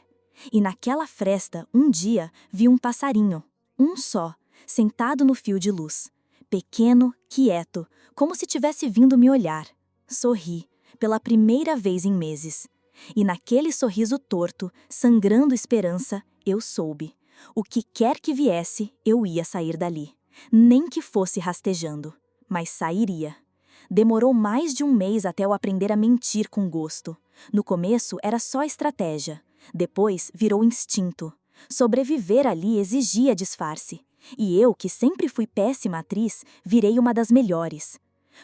[SPEAKER 2] E naquela fresta, um dia, vi um passarinho, um só, sentado no fio de luz. Pequeno, quieto, como se tivesse vindo me olhar. Sorri, pela primeira vez em meses. E naquele sorriso torto, sangrando esperança, eu soube. O que quer que viesse, eu ia sair dali. Nem que fosse rastejando. Mas sairia. Demorou mais de 1 mês até eu aprender a mentir com gosto. No começo era só estratégia. Depois virou instinto. Sobreviver ali exigia disfarce. E eu, que sempre fui péssima atriz, virei uma das melhores.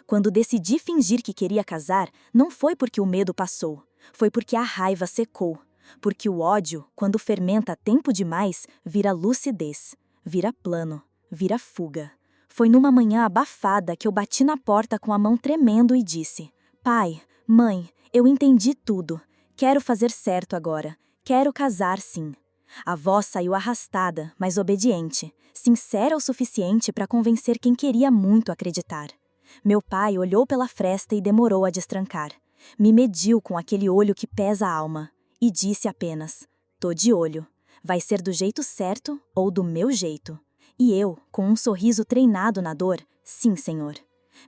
[SPEAKER 2] Quando decidi fingir que queria casar, não foi porque o medo passou. Foi porque a raiva secou. Porque o ódio, quando fermenta tempo demais, vira lucidez, vira plano, vira fuga. Foi numa manhã abafada que eu bati na porta com a mão tremendo e disse: Pai, mãe, eu entendi tudo. Quero fazer certo agora. Quero casar, sim. A voz saiu arrastada, mas obediente, sincera o suficiente para convencer quem queria muito acreditar. Meu pai olhou pela fresta e demorou a destrancar. Me mediu com aquele olho que pesa a alma e disse apenas: "Tô de olho. Vai ser do jeito certo ou do meu jeito?" E eu, com um sorriso treinado na dor: "Sim, senhor."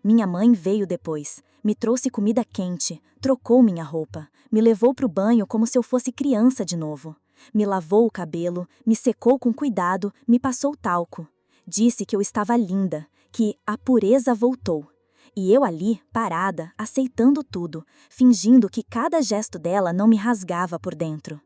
[SPEAKER 2] Minha mãe veio depois, me trouxe comida quente, trocou minha roupa, me levou pro banho como se eu fosse criança de novo. Me lavou o cabelo, me secou com cuidado, me passou talco. Disse que eu estava linda, que a pureza voltou. E eu ali, parada, aceitando tudo, fingindo que cada gesto dela não me rasgava por dentro.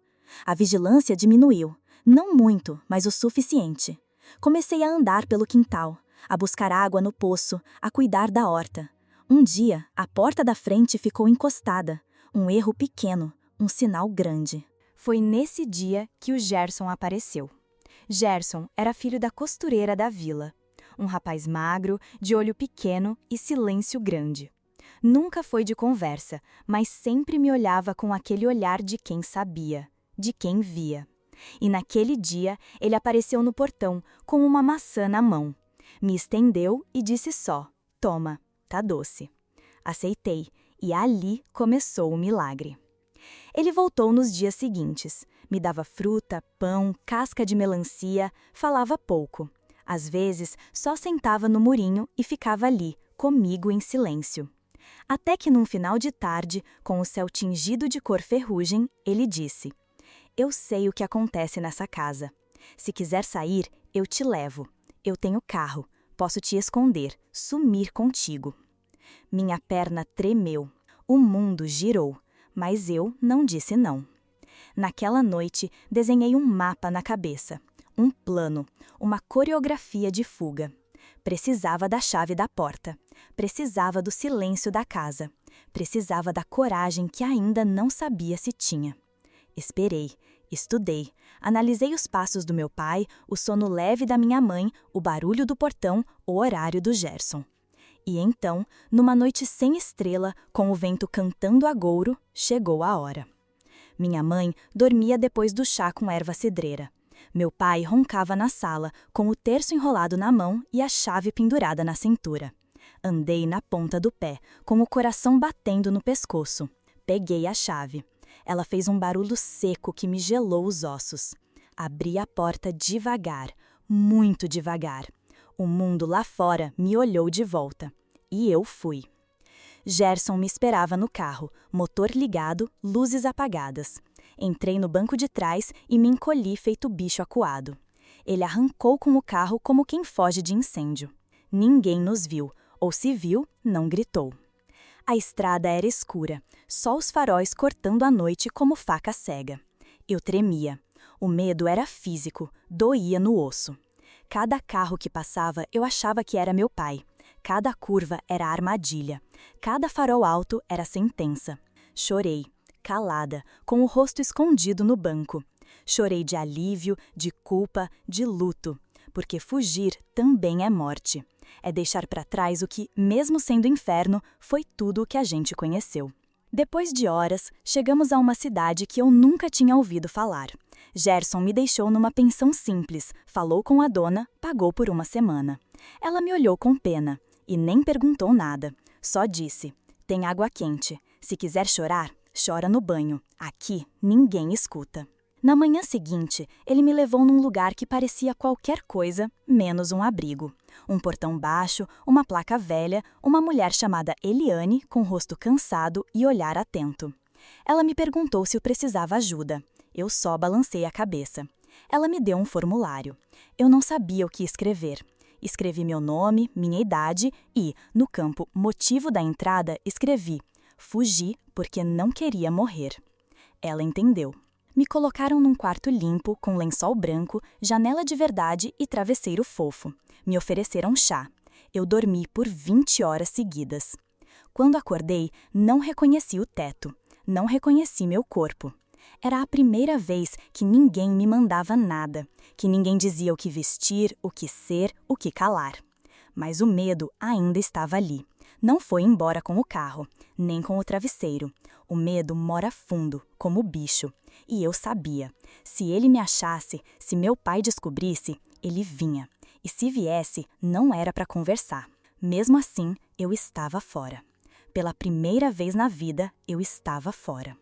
[SPEAKER 2] A vigilância diminuiu, não muito, mas o suficiente. Comecei a andar pelo quintal, a buscar água no poço, a cuidar da horta. Um dia, a porta da frente ficou encostada. Um erro pequeno, um sinal grande. Foi nesse dia que o Gerson apareceu. Gerson era filho da costureira da vila. Um rapaz magro, de olho pequeno e silêncio grande. Nunca foi de conversa, mas sempre me olhava com aquele olhar de quem sabia, de quem via. E naquele dia, ele apareceu no portão, com uma maçã na mão. Me estendeu e disse só: "Toma, tá doce." Aceitei, e ali começou o milagre. Ele voltou nos dias seguintes. Me dava fruta, pão, casca de melancia, falava pouco. Às vezes, só sentava no murinho e ficava ali, comigo em silêncio. Até que num final de tarde, com o céu tingido de cor ferrugem, ele disse: "Eu sei o que acontece nessa casa. Se quiser sair, eu te levo. Eu tenho carro, posso te esconder, sumir contigo." Minha perna tremeu. O mundo girou, mas eu não disse não. Naquela noite, desenhei um mapa na cabeça. Um plano, uma coreografia de fuga. Precisava da chave da porta. Precisava do silêncio da casa. Precisava da coragem que ainda não sabia se tinha. Esperei, estudei, analisei os passos do meu pai, o sono leve da minha mãe, o barulho do portão, o horário do Gerson. E então, numa noite sem estrela, com o vento cantando agouro, chegou a hora. Minha mãe dormia depois do chá com erva cidreira. Meu pai roncava na sala, com o terço enrolado na mão e a chave pendurada na cintura. Andei na ponta do pé, com o coração batendo no pescoço. Peguei a chave. Ela fez um barulho seco que me gelou os ossos. Abri a porta devagar, muito devagar. O mundo lá fora me olhou de volta. E eu fui. Gerson me esperava no carro, motor ligado, luzes apagadas. Entrei no banco de trás e me encolhi feito bicho acuado. Ele arrancou com o carro como quem foge de incêndio. Ninguém nos viu, ou se viu, não gritou. A estrada era escura, só os faróis cortando a noite como faca cega. Eu tremia. O medo era físico, doía no osso. Cada carro que passava eu achava que era meu pai. Cada curva era armadilha. Cada farol alto era sentença. Chorei, calada, com o rosto escondido no banco. Chorei de alívio, de culpa, de luto. Porque fugir também é morte. É deixar para trás o que, mesmo sendo inferno, foi tudo o que a gente conheceu. Depois de horas, chegamos a uma cidade que eu nunca tinha ouvido falar. Gerson me deixou numa pensão simples, falou com a dona, pagou por uma semana. Ela me olhou com pena e nem perguntou nada. Só disse: "Tem água quente. Se quiser chorar, chora no banho. Aqui ninguém escuta." Na manhã seguinte, ele me levou num lugar que parecia qualquer coisa menos um abrigo. Um portão baixo, uma placa velha, uma mulher chamada Eliane, com rosto cansado e olhar atento. Ela me perguntou se eu precisava ajuda. Eu só balancei a cabeça. Ela me deu um formulário. Eu não sabia o que escrever. Escrevi meu nome, minha idade e, no campo motivo da entrada, escrevi: "Fugi porque não queria morrer." Ela entendeu. Me colocaram num quarto limpo, com lençol branco, janela de verdade e travesseiro fofo. Me ofereceram chá. Eu dormi por 20 horas seguidas. Quando acordei, não reconheci o teto. Não reconheci meu corpo. Era a primeira vez que ninguém me mandava nada, que ninguém dizia o que vestir, o que ser, o que calar. Mas o medo ainda estava ali. Não foi embora com o carro, nem com o travesseiro. O medo mora fundo, como bicho. E eu sabia. Se ele me achasse, se meu pai descobrisse, ele vinha. E se viesse, não era para conversar.
[SPEAKER 1] Mesmo assim, eu estava fora. Pela primeira vez na vida, eu estava fora.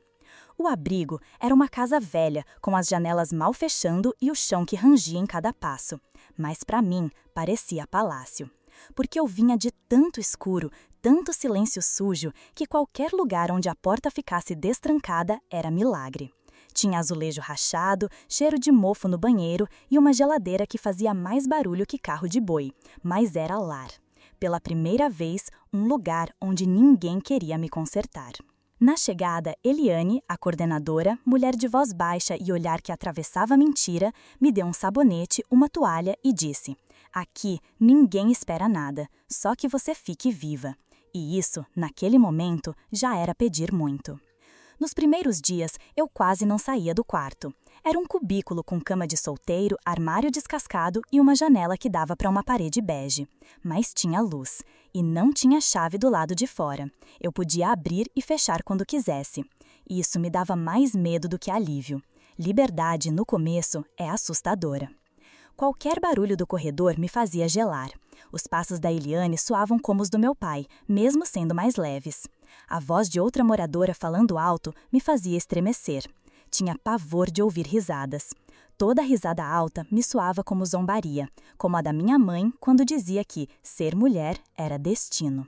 [SPEAKER 1] O abrigo era uma casa velha, com as janelas mal fechando e o chão que rangia em cada passo. Mas para mim, parecia palácio. Porque eu vinha de tanto escuro, tanto silêncio sujo, que qualquer lugar onde a porta ficasse destrancada era milagre. Tinha azulejo rachado, cheiro de mofo no banheiro e uma geladeira que fazia mais barulho que carro de boi, mas era lar. Pela primeira vez, um lugar onde ninguém queria me consertar. Na chegada, Eliane, a coordenadora, mulher de voz baixa e olhar que atravessava a mentira, me deu um sabonete, uma toalha e disse: "Aqui ninguém espera nada, só que você fique viva." E isso, naquele momento, já era pedir muito. Nos primeiros dias, eu quase não saía do quarto. Era um cubículo com cama de solteiro, armário descascado e uma janela que dava para uma parede bege. Mas tinha luz. E não tinha chave do lado de fora. Eu podia abrir e fechar quando quisesse. Isso me dava mais medo do que alívio. Liberdade, no começo, é assustadora. Qualquer barulho do corredor me fazia gelar. Os passos da Eliane soavam como os do meu pai, mesmo sendo mais leves. A voz de outra moradora falando alto me fazia estremecer. Tinha pavor de ouvir risadas. Toda risada alta me soava como zombaria, como a da minha mãe quando dizia que ser mulher era destino.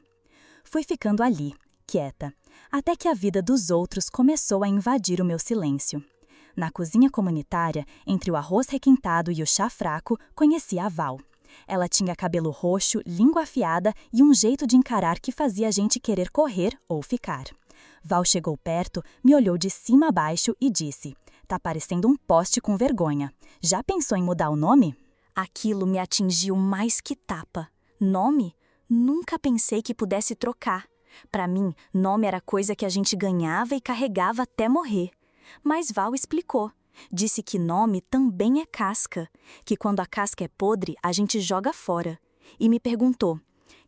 [SPEAKER 1] Fui ficando ali, quieta, até que a vida dos outros começou a invadir o meu silêncio. Na cozinha comunitária, entre o arroz requintado e o chá fraco, conheci a Val. Ela tinha cabelo roxo, língua afiada e um jeito de encarar que fazia a gente querer correr ou ficar. Val chegou perto, me olhou de cima a baixo e disse: "Tá parecendo um poste com vergonha. Já pensou em mudar o nome?"
[SPEAKER 2] Aquilo me atingiu mais que tapa. Nome? Nunca pensei que pudesse trocar. Para mim, nome era coisa que a gente ganhava e carregava até morrer. Mas Val explicou. Disse que nome também é casca, que quando a casca é podre, a gente joga fora. E me perguntou: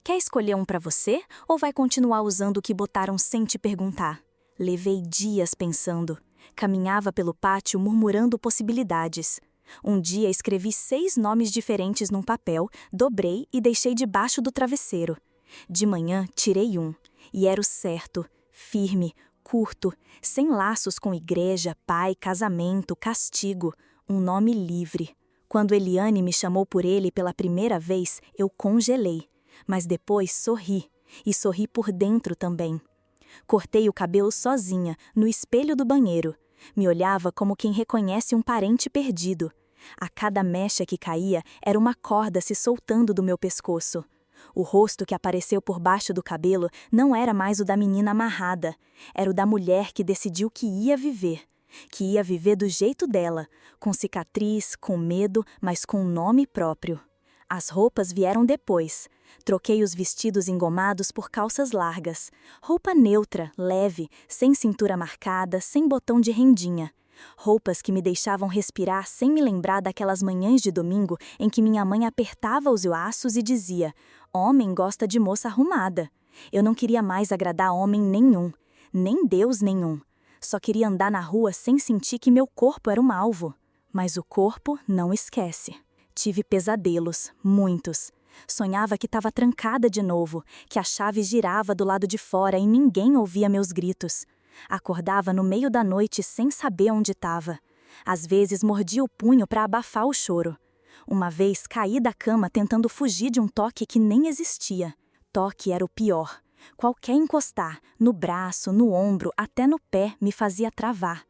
[SPEAKER 2] "Quer escolher um para você ou vai continuar usando o que botaram sem te perguntar?" Levei dias pensando. Caminhava pelo pátio murmurando possibilidades. Um dia escrevi 6 nomes diferentes num papel, dobrei e deixei debaixo do travesseiro. De manhã, tirei um. E era o certo, firme, curto, sem laços com igreja, pai, casamento, castigo. Um nome livre. Quando Eliane me chamou por ele pela primeira vez, eu congelei. Mas depois sorri. E sorri por dentro também. Cortei o cabelo sozinha, no espelho do banheiro. Me olhava como quem reconhece um parente perdido. A cada mecha que caía era uma corda se soltando do meu pescoço. O rosto que apareceu por baixo do cabelo não era mais o da menina amarrada. Era o da mulher que decidiu que ia viver. Que ia viver do jeito dela, com cicatriz, com medo, mas com um nome próprio. As roupas vieram depois. Troquei os vestidos engomados por calças largas. Roupa neutra, leve, sem cintura marcada, sem botão de rendinha. Roupas que me deixavam respirar sem me lembrar daquelas manhãs de domingo em que minha mãe apertava os laços e dizia: "Homem gosta de moça arrumada." Eu não queria mais agradar homem nenhum, nem Deus nenhum. Só queria andar na rua sem sentir que meu corpo era um alvo. Mas o corpo não esquece. Tive pesadelos, muitos. Sonhava que estava trancada de novo, que a chave girava do lado de fora e ninguém ouvia meus gritos. Acordava no meio da noite sem saber onde estava. Às vezes mordia o punho para abafar o choro. Uma vez caí da cama tentando fugir de um toque que nem existia. Toque era o pior. Qualquer encostar, no braço, no ombro, até no pé, me fazia travar.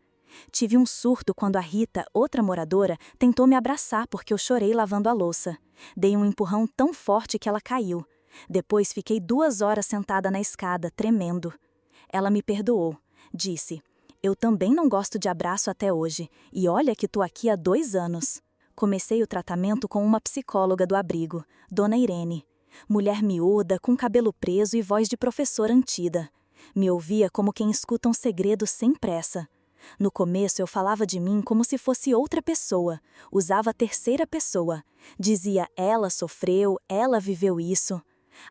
[SPEAKER 2] Tive um surto quando a Rita, outra moradora, tentou me abraçar porque eu chorei lavando a louça. Dei um empurrão tão forte que ela caiu. Depois fiquei 2 horas sentada na escada, tremendo. Ela me perdoou. Disse: "Eu também não gosto de abraço até hoje, e olha que tô aqui há 2 anos." Comecei o tratamento com uma psicóloga do abrigo, Dona Irene. Mulher miúda, com cabelo preso e voz de professora antida. Me ouvia como quem escuta um segredo sem pressa. No começo eu falava de mim como se fosse outra pessoa, usava a terceira pessoa. Dizia: "Ela sofreu, ela viveu isso."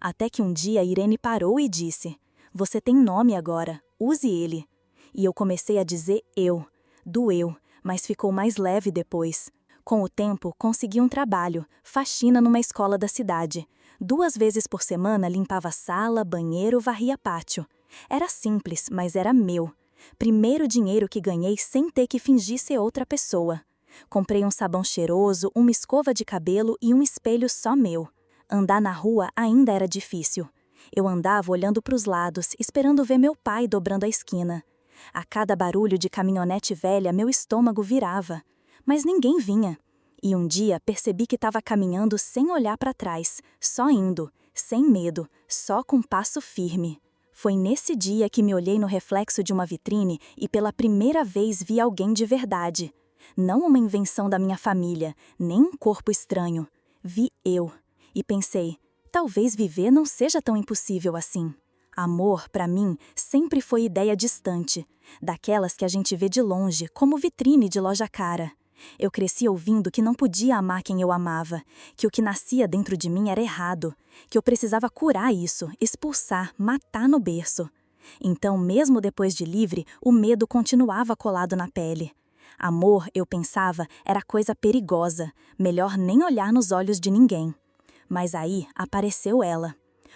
[SPEAKER 2] Até que um dia Irene parou e disse: "Você tem nome agora, use ele." E eu comecei a dizer eu. Doeu, mas ficou mais leve depois. Com o tempo, consegui um trabalho, faxina numa escola da cidade. 2 vezes por semana limpava sala, banheiro, varria pátio. Era simples, mas era meu. Primeiro dinheiro que ganhei sem ter que fingir ser outra pessoa. Comprei um sabão cheiroso, uma escova de cabelo e um espelho só meu. Andar na rua ainda era difícil. Eu andava olhando para os lados, esperando ver meu pai dobrando a esquina. A cada barulho de caminhonete velha, meu estômago virava. Mas ninguém vinha. E um dia percebi que estava caminhando sem olhar para trás, só indo, sem medo, só com passo firme. Foi nesse dia que me olhei no reflexo de uma vitrine e pela primeira vez vi alguém de verdade. Não uma invenção da minha família, nem um corpo estranho. Vi eu. E pensei, talvez viver não seja tão impossível assim. Amor, para mim, sempre foi ideia distante, daquelas que a gente vê de longe, como vitrine de loja cara. Eu cresci ouvindo que não podia amar quem eu amava, que o que nascia dentro de mim era errado, que eu precisava curar isso, expulsar, matar no berço. Então, mesmo depois de livre, o medo continuava colado na pele. Amor, eu pensava, era coisa perigosa, melhor nem olhar nos olhos de ninguém. Mas aí apareceu ela.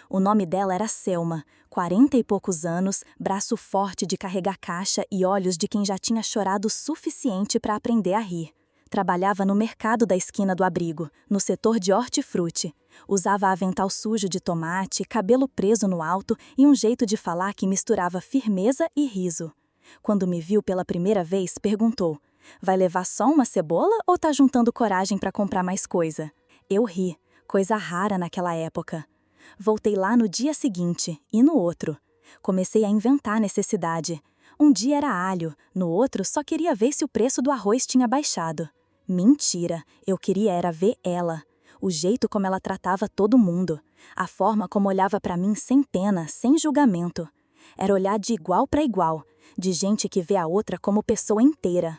[SPEAKER 2] O nome dela era Selma, 40 e poucos anos, braço forte de carregar caixa e olhos de quem já tinha chorado o suficiente para aprender a rir. Trabalhava no mercado da esquina do abrigo, no setor de hortifruti. Usava avental sujo de tomate, cabelo preso no alto e um jeito de falar que misturava firmeza e riso. Quando me viu pela primeira vez, perguntou: "Vai levar só uma cebola ou tá juntando coragem para comprar mais coisa?" Eu ri, coisa rara naquela época. Voltei lá no dia seguinte e no outro. Comecei a inventar necessidade. Um dia era alho, no outro só queria ver se o preço do arroz tinha baixado. Mentira, eu queria era ver ela. O jeito como ela tratava todo mundo. A forma como olhava para mim sem pena, sem julgamento. Era olhar de igual para igual, de gente que vê a outra como pessoa inteira.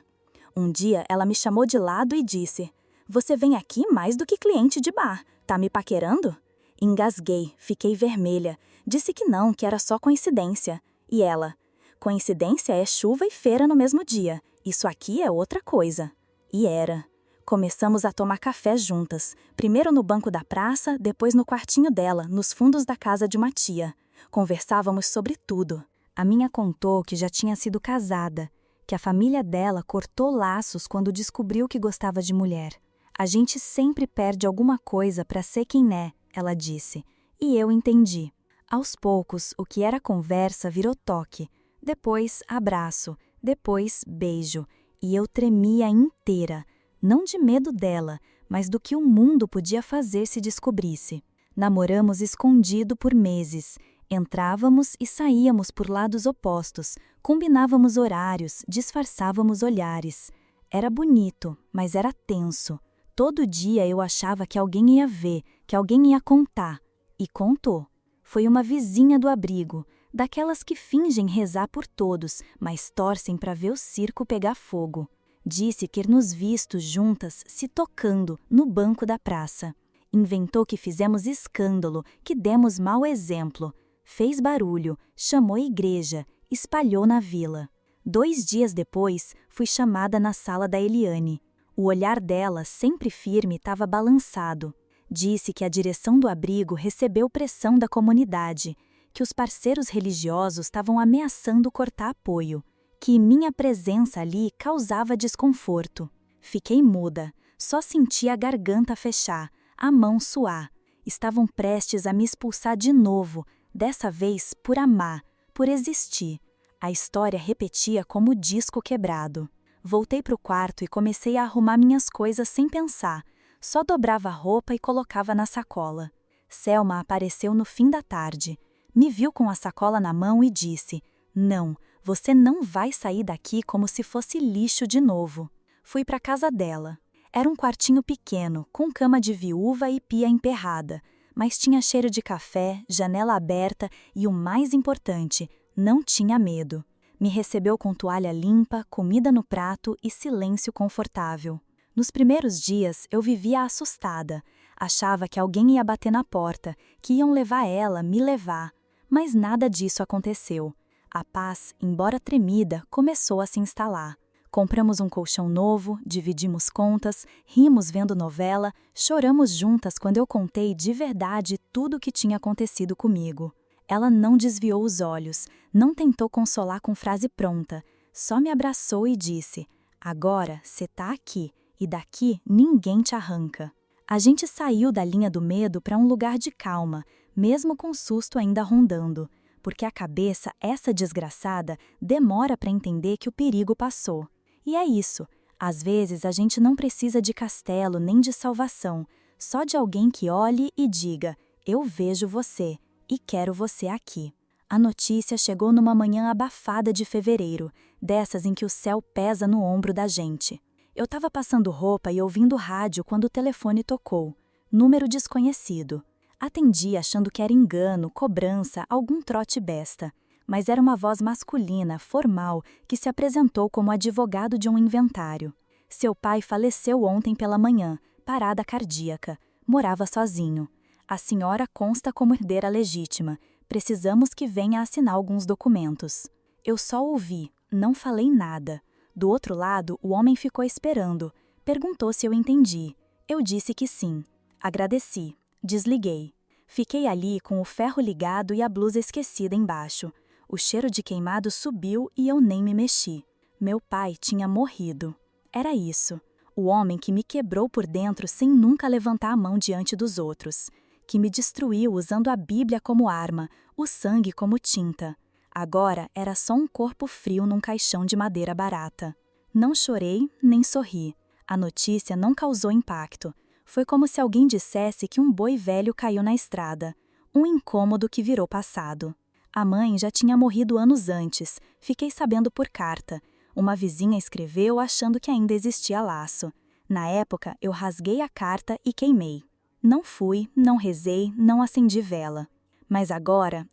[SPEAKER 2] Um dia ela me chamou de lado e disse: "Você vem aqui mais do que cliente de bar. Tá me paquerando?" Engasguei, fiquei vermelha. Disse que não, que era só coincidência. E ela: "Coincidência é chuva e feira no mesmo dia. Isso aqui é outra coisa." E era. Começamos a tomar café juntas. Primeiro no banco da praça, depois no quartinho dela, nos fundos da casa de uma tia. Conversávamos sobre tudo. A minha contou que já tinha sido casada, que a família dela cortou laços quando descobriu que gostava de mulher. "A gente sempre perde alguma coisa para ser quem é", ela disse. E eu entendi. Aos poucos, o que era conversa virou toque. Depois, abraço. Depois, beijo. E eu tremia inteira. Não de medo dela, mas do que o mundo podia fazer se descobrisse. Namoramos escondido por meses. Entrávamos e saíamos por lados opostos. Combinávamos horários, disfarçávamos olhares. Era bonito, mas era tenso. Todo dia eu achava que alguém ia ver, que alguém ia contar. E contou. Foi uma vizinha do abrigo, daquelas que fingem rezar por todos, mas torcem para ver o circo pegar fogo. Disse ter nos visto juntas, se tocando, no banco da praça. Inventou que fizemos escândalo, que demos mau exemplo. Fez barulho, chamou a igreja, espalhou na vila. 2 dias depois, fui chamada na sala da Eliane. O olhar dela, sempre firme, estava balançado. Disse que a direção do abrigo recebeu pressão da comunidade, que os parceiros religiosos estavam ameaçando cortar apoio, que minha presença ali causava desconforto. Fiquei muda, só senti a garganta fechar, a mão suar. Estavam prestes a me expulsar de novo, dessa vez por amar, por existir. A história repetia como disco quebrado. Voltei para o quarto e comecei a arrumar minhas coisas sem pensar. Só dobrava a roupa e colocava na sacola. Selma apareceu no fim da tarde. Me viu com a sacola na mão e disse: "Não, você não vai sair daqui como se fosse lixo de novo." Fui para a casa dela. Era um quartinho pequeno, com cama de viúva e pia emperrada, mas tinha cheiro de café, janela aberta e, o mais importante, não tinha medo. Me recebeu com toalha limpa, comida no prato e silêncio confortável. Nos primeiros dias, eu vivia assustada. Achava que alguém ia bater na porta, que iam levar ela, me levar. Mas nada disso aconteceu. A paz, embora tremida, começou a se instalar. Compramos um colchão novo, dividimos contas, rimos vendo novela, choramos juntas quando eu contei de verdade tudo o que tinha acontecido comigo. Ela não desviou os olhos, não tentou consolar com frase pronta, só me abraçou e disse: "Agora você tá aqui, e daqui ninguém te arranca." A gente saiu da linha do medo para um lugar de calma, mesmo com o susto ainda rondando, porque a cabeça, essa desgraçada, demora para entender que o perigo passou. E é isso, às vezes a gente não precisa de castelo nem de salvação, só de alguém que olhe e diga: "Eu vejo você e quero você aqui." A notícia chegou numa manhã abafada de fevereiro, dessas em que o céu pesa no ombro da gente. Eu estava passando roupa e ouvindo rádio quando o telefone tocou. Número desconhecido. Atendi achando que era engano, cobrança, algum trote besta. Mas era uma voz masculina, formal, que se apresentou como advogado de um inventário. Seu pai faleceu ontem pela manhã, parada cardíaca. Morava sozinho. A senhora consta como herdeira legítima. Precisamos que venha assinar alguns documentos. Eu só ouvi, não falei nada. Do outro lado, o homem ficou esperando. Perguntou se eu entendi. Eu disse que sim. Agradeci. Desliguei. Fiquei ali com o ferro ligado e a blusa esquecida embaixo. O cheiro de queimado subiu e eu nem me mexi. Meu pai tinha morrido. Era isso. O homem que me quebrou por dentro sem nunca levantar a mão diante dos outros. Que me destruiu usando a Bíblia como arma, o sangue como tinta. Agora era só um corpo frio num caixão de madeira barata. Não chorei, nem sorri. A notícia não causou impacto. Foi como se alguém dissesse que um boi velho caiu na estrada. Um incômodo que virou passado. A mãe já tinha morrido anos antes. Fiquei sabendo por carta. Uma vizinha escreveu achando que ainda existia laço. Na época, eu rasguei a carta e queimei. Não fui, não rezei, não acendi vela. Mas agora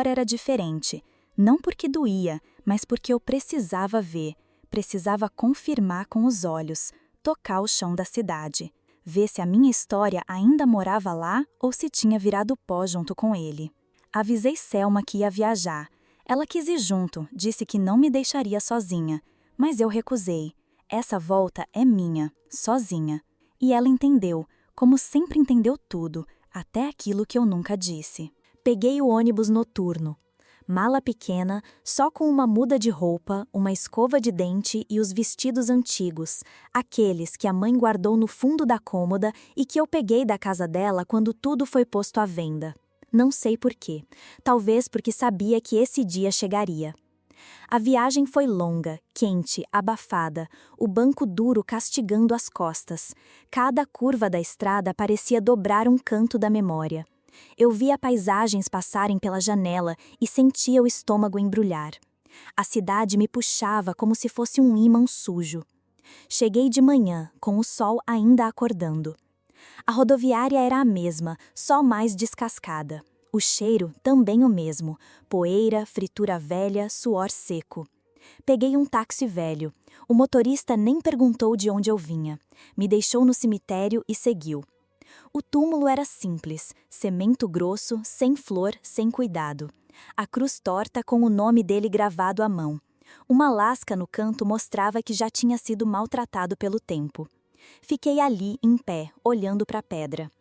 [SPEAKER 2] era diferente. Não porque doía, mas porque eu precisava ver. Precisava confirmar com os olhos, tocar o chão da cidade. Ver se a minha história ainda morava lá ou se tinha virado pó junto com ele. Avisei Selma que ia viajar. Ela quis ir junto, disse que não me deixaria sozinha. Mas eu recusei. Essa volta é minha, sozinha. E ela entendeu, como sempre entendeu tudo, até aquilo que eu nunca disse. Peguei o ônibus noturno. Mala pequena, só com uma muda de roupa, uma escova de dente e os vestidos antigos, aqueles que a mãe guardou no fundo da cômoda e que eu peguei da casa dela quando tudo foi posto à venda. Não sei por quê. Talvez porque sabia que esse dia chegaria. A viagem foi longa, quente, abafada, o banco duro castigando as costas. Cada curva da estrada parecia dobrar um canto da memória. Eu via paisagens passarem pela janela e sentia o estômago embrulhar. A cidade me puxava como se fosse um ímã sujo. Cheguei de manhã, com o sol ainda acordando. A rodoviária era a mesma, só mais descascada. O cheiro também o mesmo, poeira, fritura velha, suor seco. Peguei um táxi velho. O motorista nem perguntou de onde eu vinha. Me deixou no cemitério e seguiu. O túmulo era simples, cimento grosso, sem flor, sem cuidado. A cruz torta com o nome dele gravado à mão. Uma lasca no canto mostrava que já tinha sido maltratado pelo tempo. Fiquei ali, em pé, olhando para a pedra.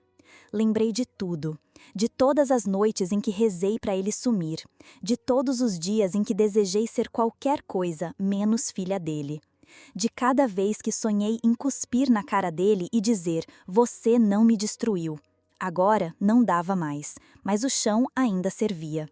[SPEAKER 2] Lembrei de tudo. De todas as noites em que rezei para ele sumir. De todos os dias em que desejei ser qualquer coisa, menos filha dele. De cada vez que sonhei em cuspir na cara dele e dizer: "Você não me destruiu." Agora não dava mais, mas o chão ainda servia.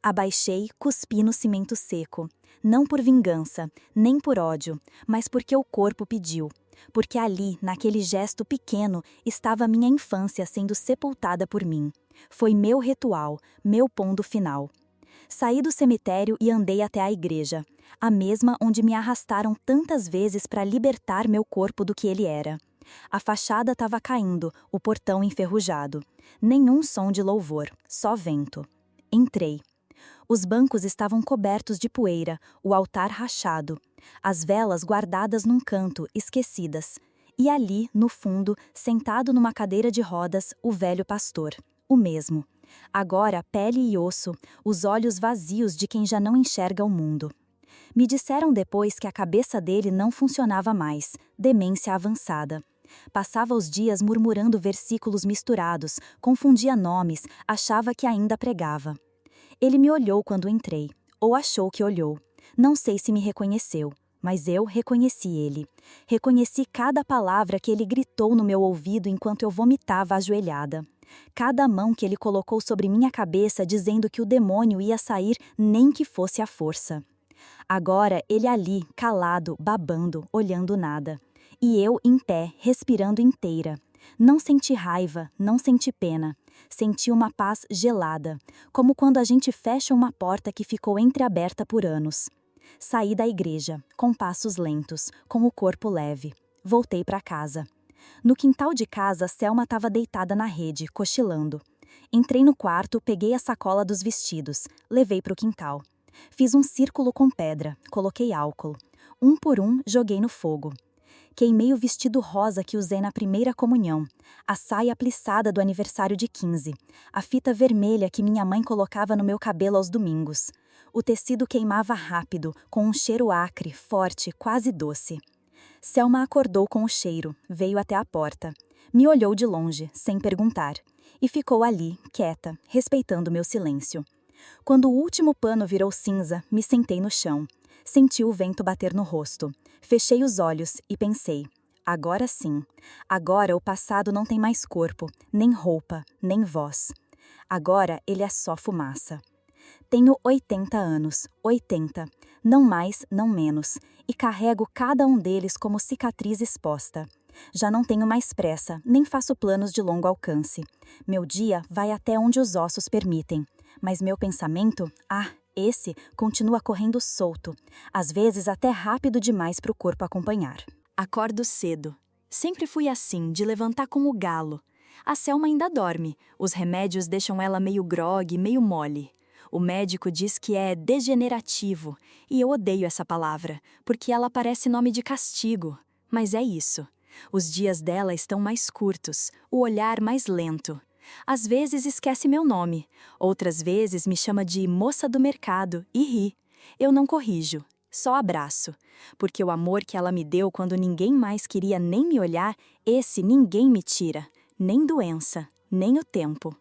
[SPEAKER 2] Abaixei, cuspi no cimento seco. Não por vingança, nem por ódio, mas porque o corpo pediu. Porque ali, naquele gesto pequeno, estava minha infância sendo sepultada por mim. Foi meu ritual, meu ponto final. Saí do cemitério e andei até a igreja, a mesma onde me arrastaram tantas vezes para libertar meu corpo do que ele era. A fachada estava caindo, o portão enferrujado. Nenhum som de louvor, só vento. Entrei. Os bancos estavam cobertos de poeira, o altar rachado, as velas guardadas num canto, esquecidas. E ali, no fundo, sentado numa cadeira de rodas, o velho pastor, o mesmo. Agora pele e osso, os olhos vazios de quem já não enxerga o mundo.
[SPEAKER 1] Me disseram depois que a cabeça dele não funcionava mais, demência avançada. Passava os dias murmurando versículos misturados, confundia nomes, achava que ainda pregava. Ele me olhou quando entrei, ou achou que olhou. Não sei se me reconheceu, mas eu reconheci ele. Reconheci cada palavra que ele gritou no meu ouvido enquanto eu vomitava ajoelhada. Cada mão que ele colocou sobre minha cabeça dizendo que o demônio ia sair nem que fosse à força. Agora ele ali, calado, babando, olhando nada. E eu em pé, respirando inteira. Não senti raiva, não senti pena. Senti uma paz gelada, como quando a gente fecha uma porta que ficou entreaberta por anos. Saí da igreja, com passos lentos, com o corpo leve. Voltei para casa. No quintal de casa, Selma estava deitada na rede, cochilando. Entrei no quarto, peguei a sacola dos vestidos, levei para o quintal. Fiz um círculo com pedra, coloquei álcool. Um por um, joguei no fogo. Queimei o vestido rosa que usei na primeira comunhão, a saia plissada do aniversário de 15, a fita vermelha que minha mãe colocava no meu cabelo aos domingos. O tecido queimava rápido, com um cheiro acre, forte, quase doce. Selma acordou com o cheiro, veio até a porta. Me olhou de longe, sem perguntar, e ficou ali, quieta, respeitando meu silêncio. Quando o último pano virou cinza, me sentei no chão. Senti o vento bater no rosto. Fechei os olhos e pensei, agora sim. Agora o passado não tem mais corpo, nem roupa, nem voz. Agora ele é só fumaça. Tenho 80 anos, 80, não mais, não menos, e carrego cada um deles como cicatriz exposta. Já não tenho mais pressa, nem faço planos de longo alcance. Meu dia vai até onde os ossos permitem, mas meu pensamento, esse continua correndo solto, às vezes até rápido demais para o corpo acompanhar. Acordo cedo. Sempre fui assim, de levantar com o galo. A Selma ainda dorme, os remédios deixam ela meio grogue, meio mole. O médico diz que é degenerativo, e eu odeio essa palavra, porque ela parece nome de castigo. Mas é isso. Os dias dela estão mais curtos, o olhar mais lento. Às vezes esquece meu nome, outras vezes me chama de moça do mercado e ri. Eu não corrijo, só abraço, porque o amor que ela me deu quando ninguém mais queria nem me olhar, esse ninguém me tira, nem doença, nem o tempo.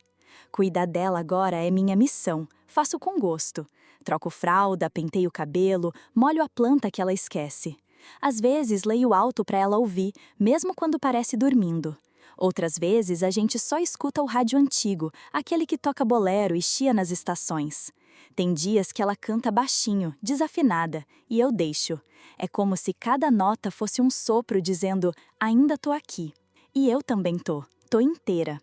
[SPEAKER 1] Cuidar dela agora é minha missão, faço com gosto. Troco fralda, penteio o cabelo, molho a planta que ela esquece. Às vezes leio alto para ela ouvir, mesmo quando parece dormindo. Outras vezes a gente só escuta o rádio antigo, aquele que toca bolero e chia nas estações. Tem dias que ela canta baixinho, desafinada, e eu deixo. É como se cada nota fosse um sopro dizendo, ainda tô aqui. E eu também tô inteira.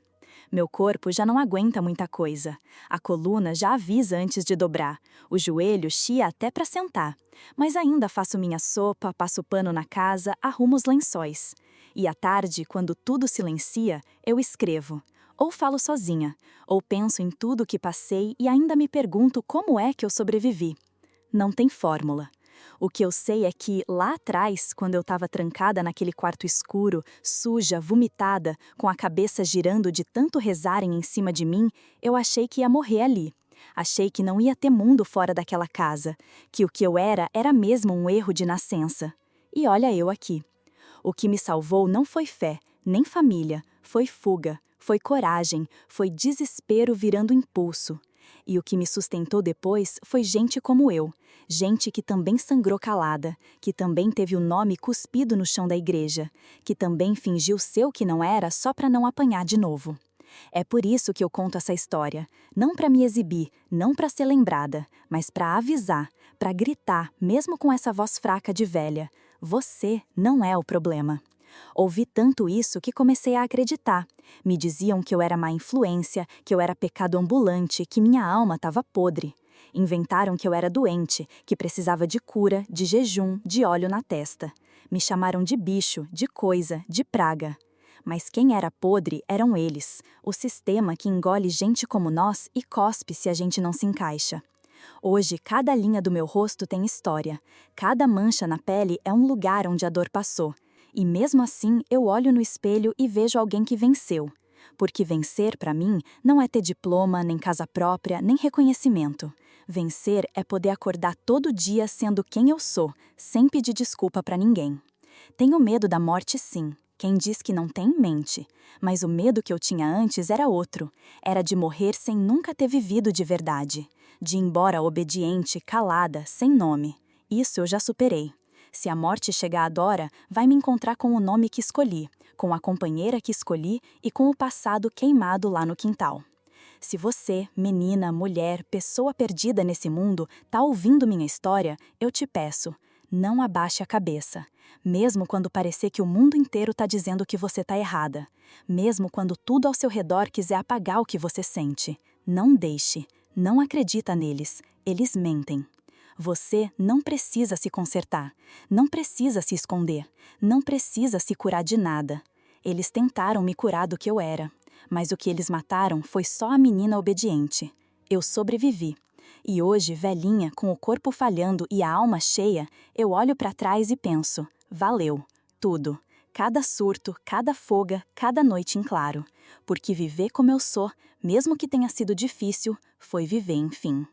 [SPEAKER 1] Meu corpo já não aguenta muita coisa. A coluna já avisa antes de dobrar. O joelho chia até para sentar. Mas ainda faço minha sopa, passo pano na casa, arrumo os lençóis. E à tarde, quando tudo silencia, eu escrevo. Ou falo sozinha, ou penso em tudo que passei e ainda me pergunto como é que eu sobrevivi. Não tem fórmula. O que eu sei é que, lá atrás, quando eu estava trancada naquele quarto escuro, suja, vomitada, com a cabeça girando de tanto rezarem em cima de mim, eu achei que ia morrer ali. Achei que não ia ter mundo fora daquela casa, que o que eu era mesmo um erro de nascença. E olha eu aqui. O que me salvou não foi fé, nem família, foi fuga, foi coragem, foi desespero virando impulso. E o que me sustentou depois foi gente como eu, gente que também sangrou calada, que também teve o nome cuspido no chão da igreja, que também fingiu ser o que não era só para não apanhar de novo. É por isso que eu conto essa história, não para me exibir, não para ser lembrada, mas para avisar, para gritar, mesmo com essa voz fraca de velha, você não é o problema. Ouvi tanto isso que comecei a acreditar. Me diziam que eu era má influência, que eu era pecado ambulante, que minha alma estava podre. Inventaram que eu era doente, que precisava de cura, de jejum, de óleo na testa. Me chamaram de bicho, de coisa, de praga. Mas quem era podre eram eles, o sistema que engole gente como nós e cospe se a gente não se encaixa. Hoje, cada linha do meu rosto tem história. Cada mancha na pele é um lugar onde a dor passou. E mesmo assim, eu olho no espelho e vejo alguém que venceu. Porque vencer, para mim, não é ter diploma, nem casa própria, nem reconhecimento.
[SPEAKER 2] Vencer é poder acordar todo dia sendo quem eu sou, sem pedir desculpa pra ninguém. Tenho medo da morte, sim. Quem diz que não tem, mente. Mas o medo que eu tinha antes era outro. Era de morrer sem nunca ter vivido de verdade. De ir embora obediente, calada, sem nome. Isso eu já superei. Se a morte chegar agora, vai me encontrar com o nome que escolhi, com a companheira que escolhi e com o passado queimado lá no quintal. Se você, menina, mulher, pessoa perdida nesse mundo, tá ouvindo minha história, eu te peço, não abaixe a cabeça. Mesmo quando parecer que o mundo inteiro tá dizendo que você tá errada. Mesmo quando tudo ao seu redor quiser apagar o que você sente. Não deixe. Não acredita neles. Eles mentem. Você não precisa se consertar. Não precisa se esconder. Não precisa se curar de nada. Eles tentaram me curar do que eu era. Mas o que eles mataram foi só a menina obediente. Eu sobrevivi. E hoje, velhinha, com o corpo falhando e a alma cheia, eu olho para trás e penso, valeu, tudo. Cada surto, cada folga, cada noite em claro. Porque viver como eu sou, mesmo que tenha sido difícil, foi viver enfim.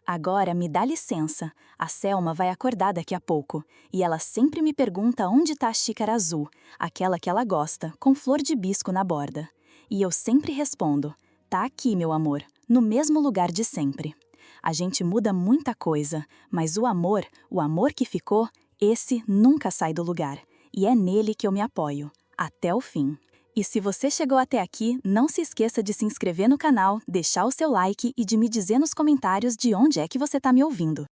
[SPEAKER 2] Agora me dá licença, a Selma vai acordar daqui a pouco, e ela sempre me pergunta onde está a xícara azul, aquela que ela gosta, com flor de hibisco na borda. E eu sempre respondo, tá aqui, meu amor, no mesmo lugar de sempre. A gente muda muita coisa, mas o amor que ficou, esse nunca sai do lugar. E é nele que eu me apoio, até o fim. E se você chegou até aqui, não se esqueça de se inscrever no canal, deixar o seu like e de me dizer nos comentários de onde é que você está me ouvindo.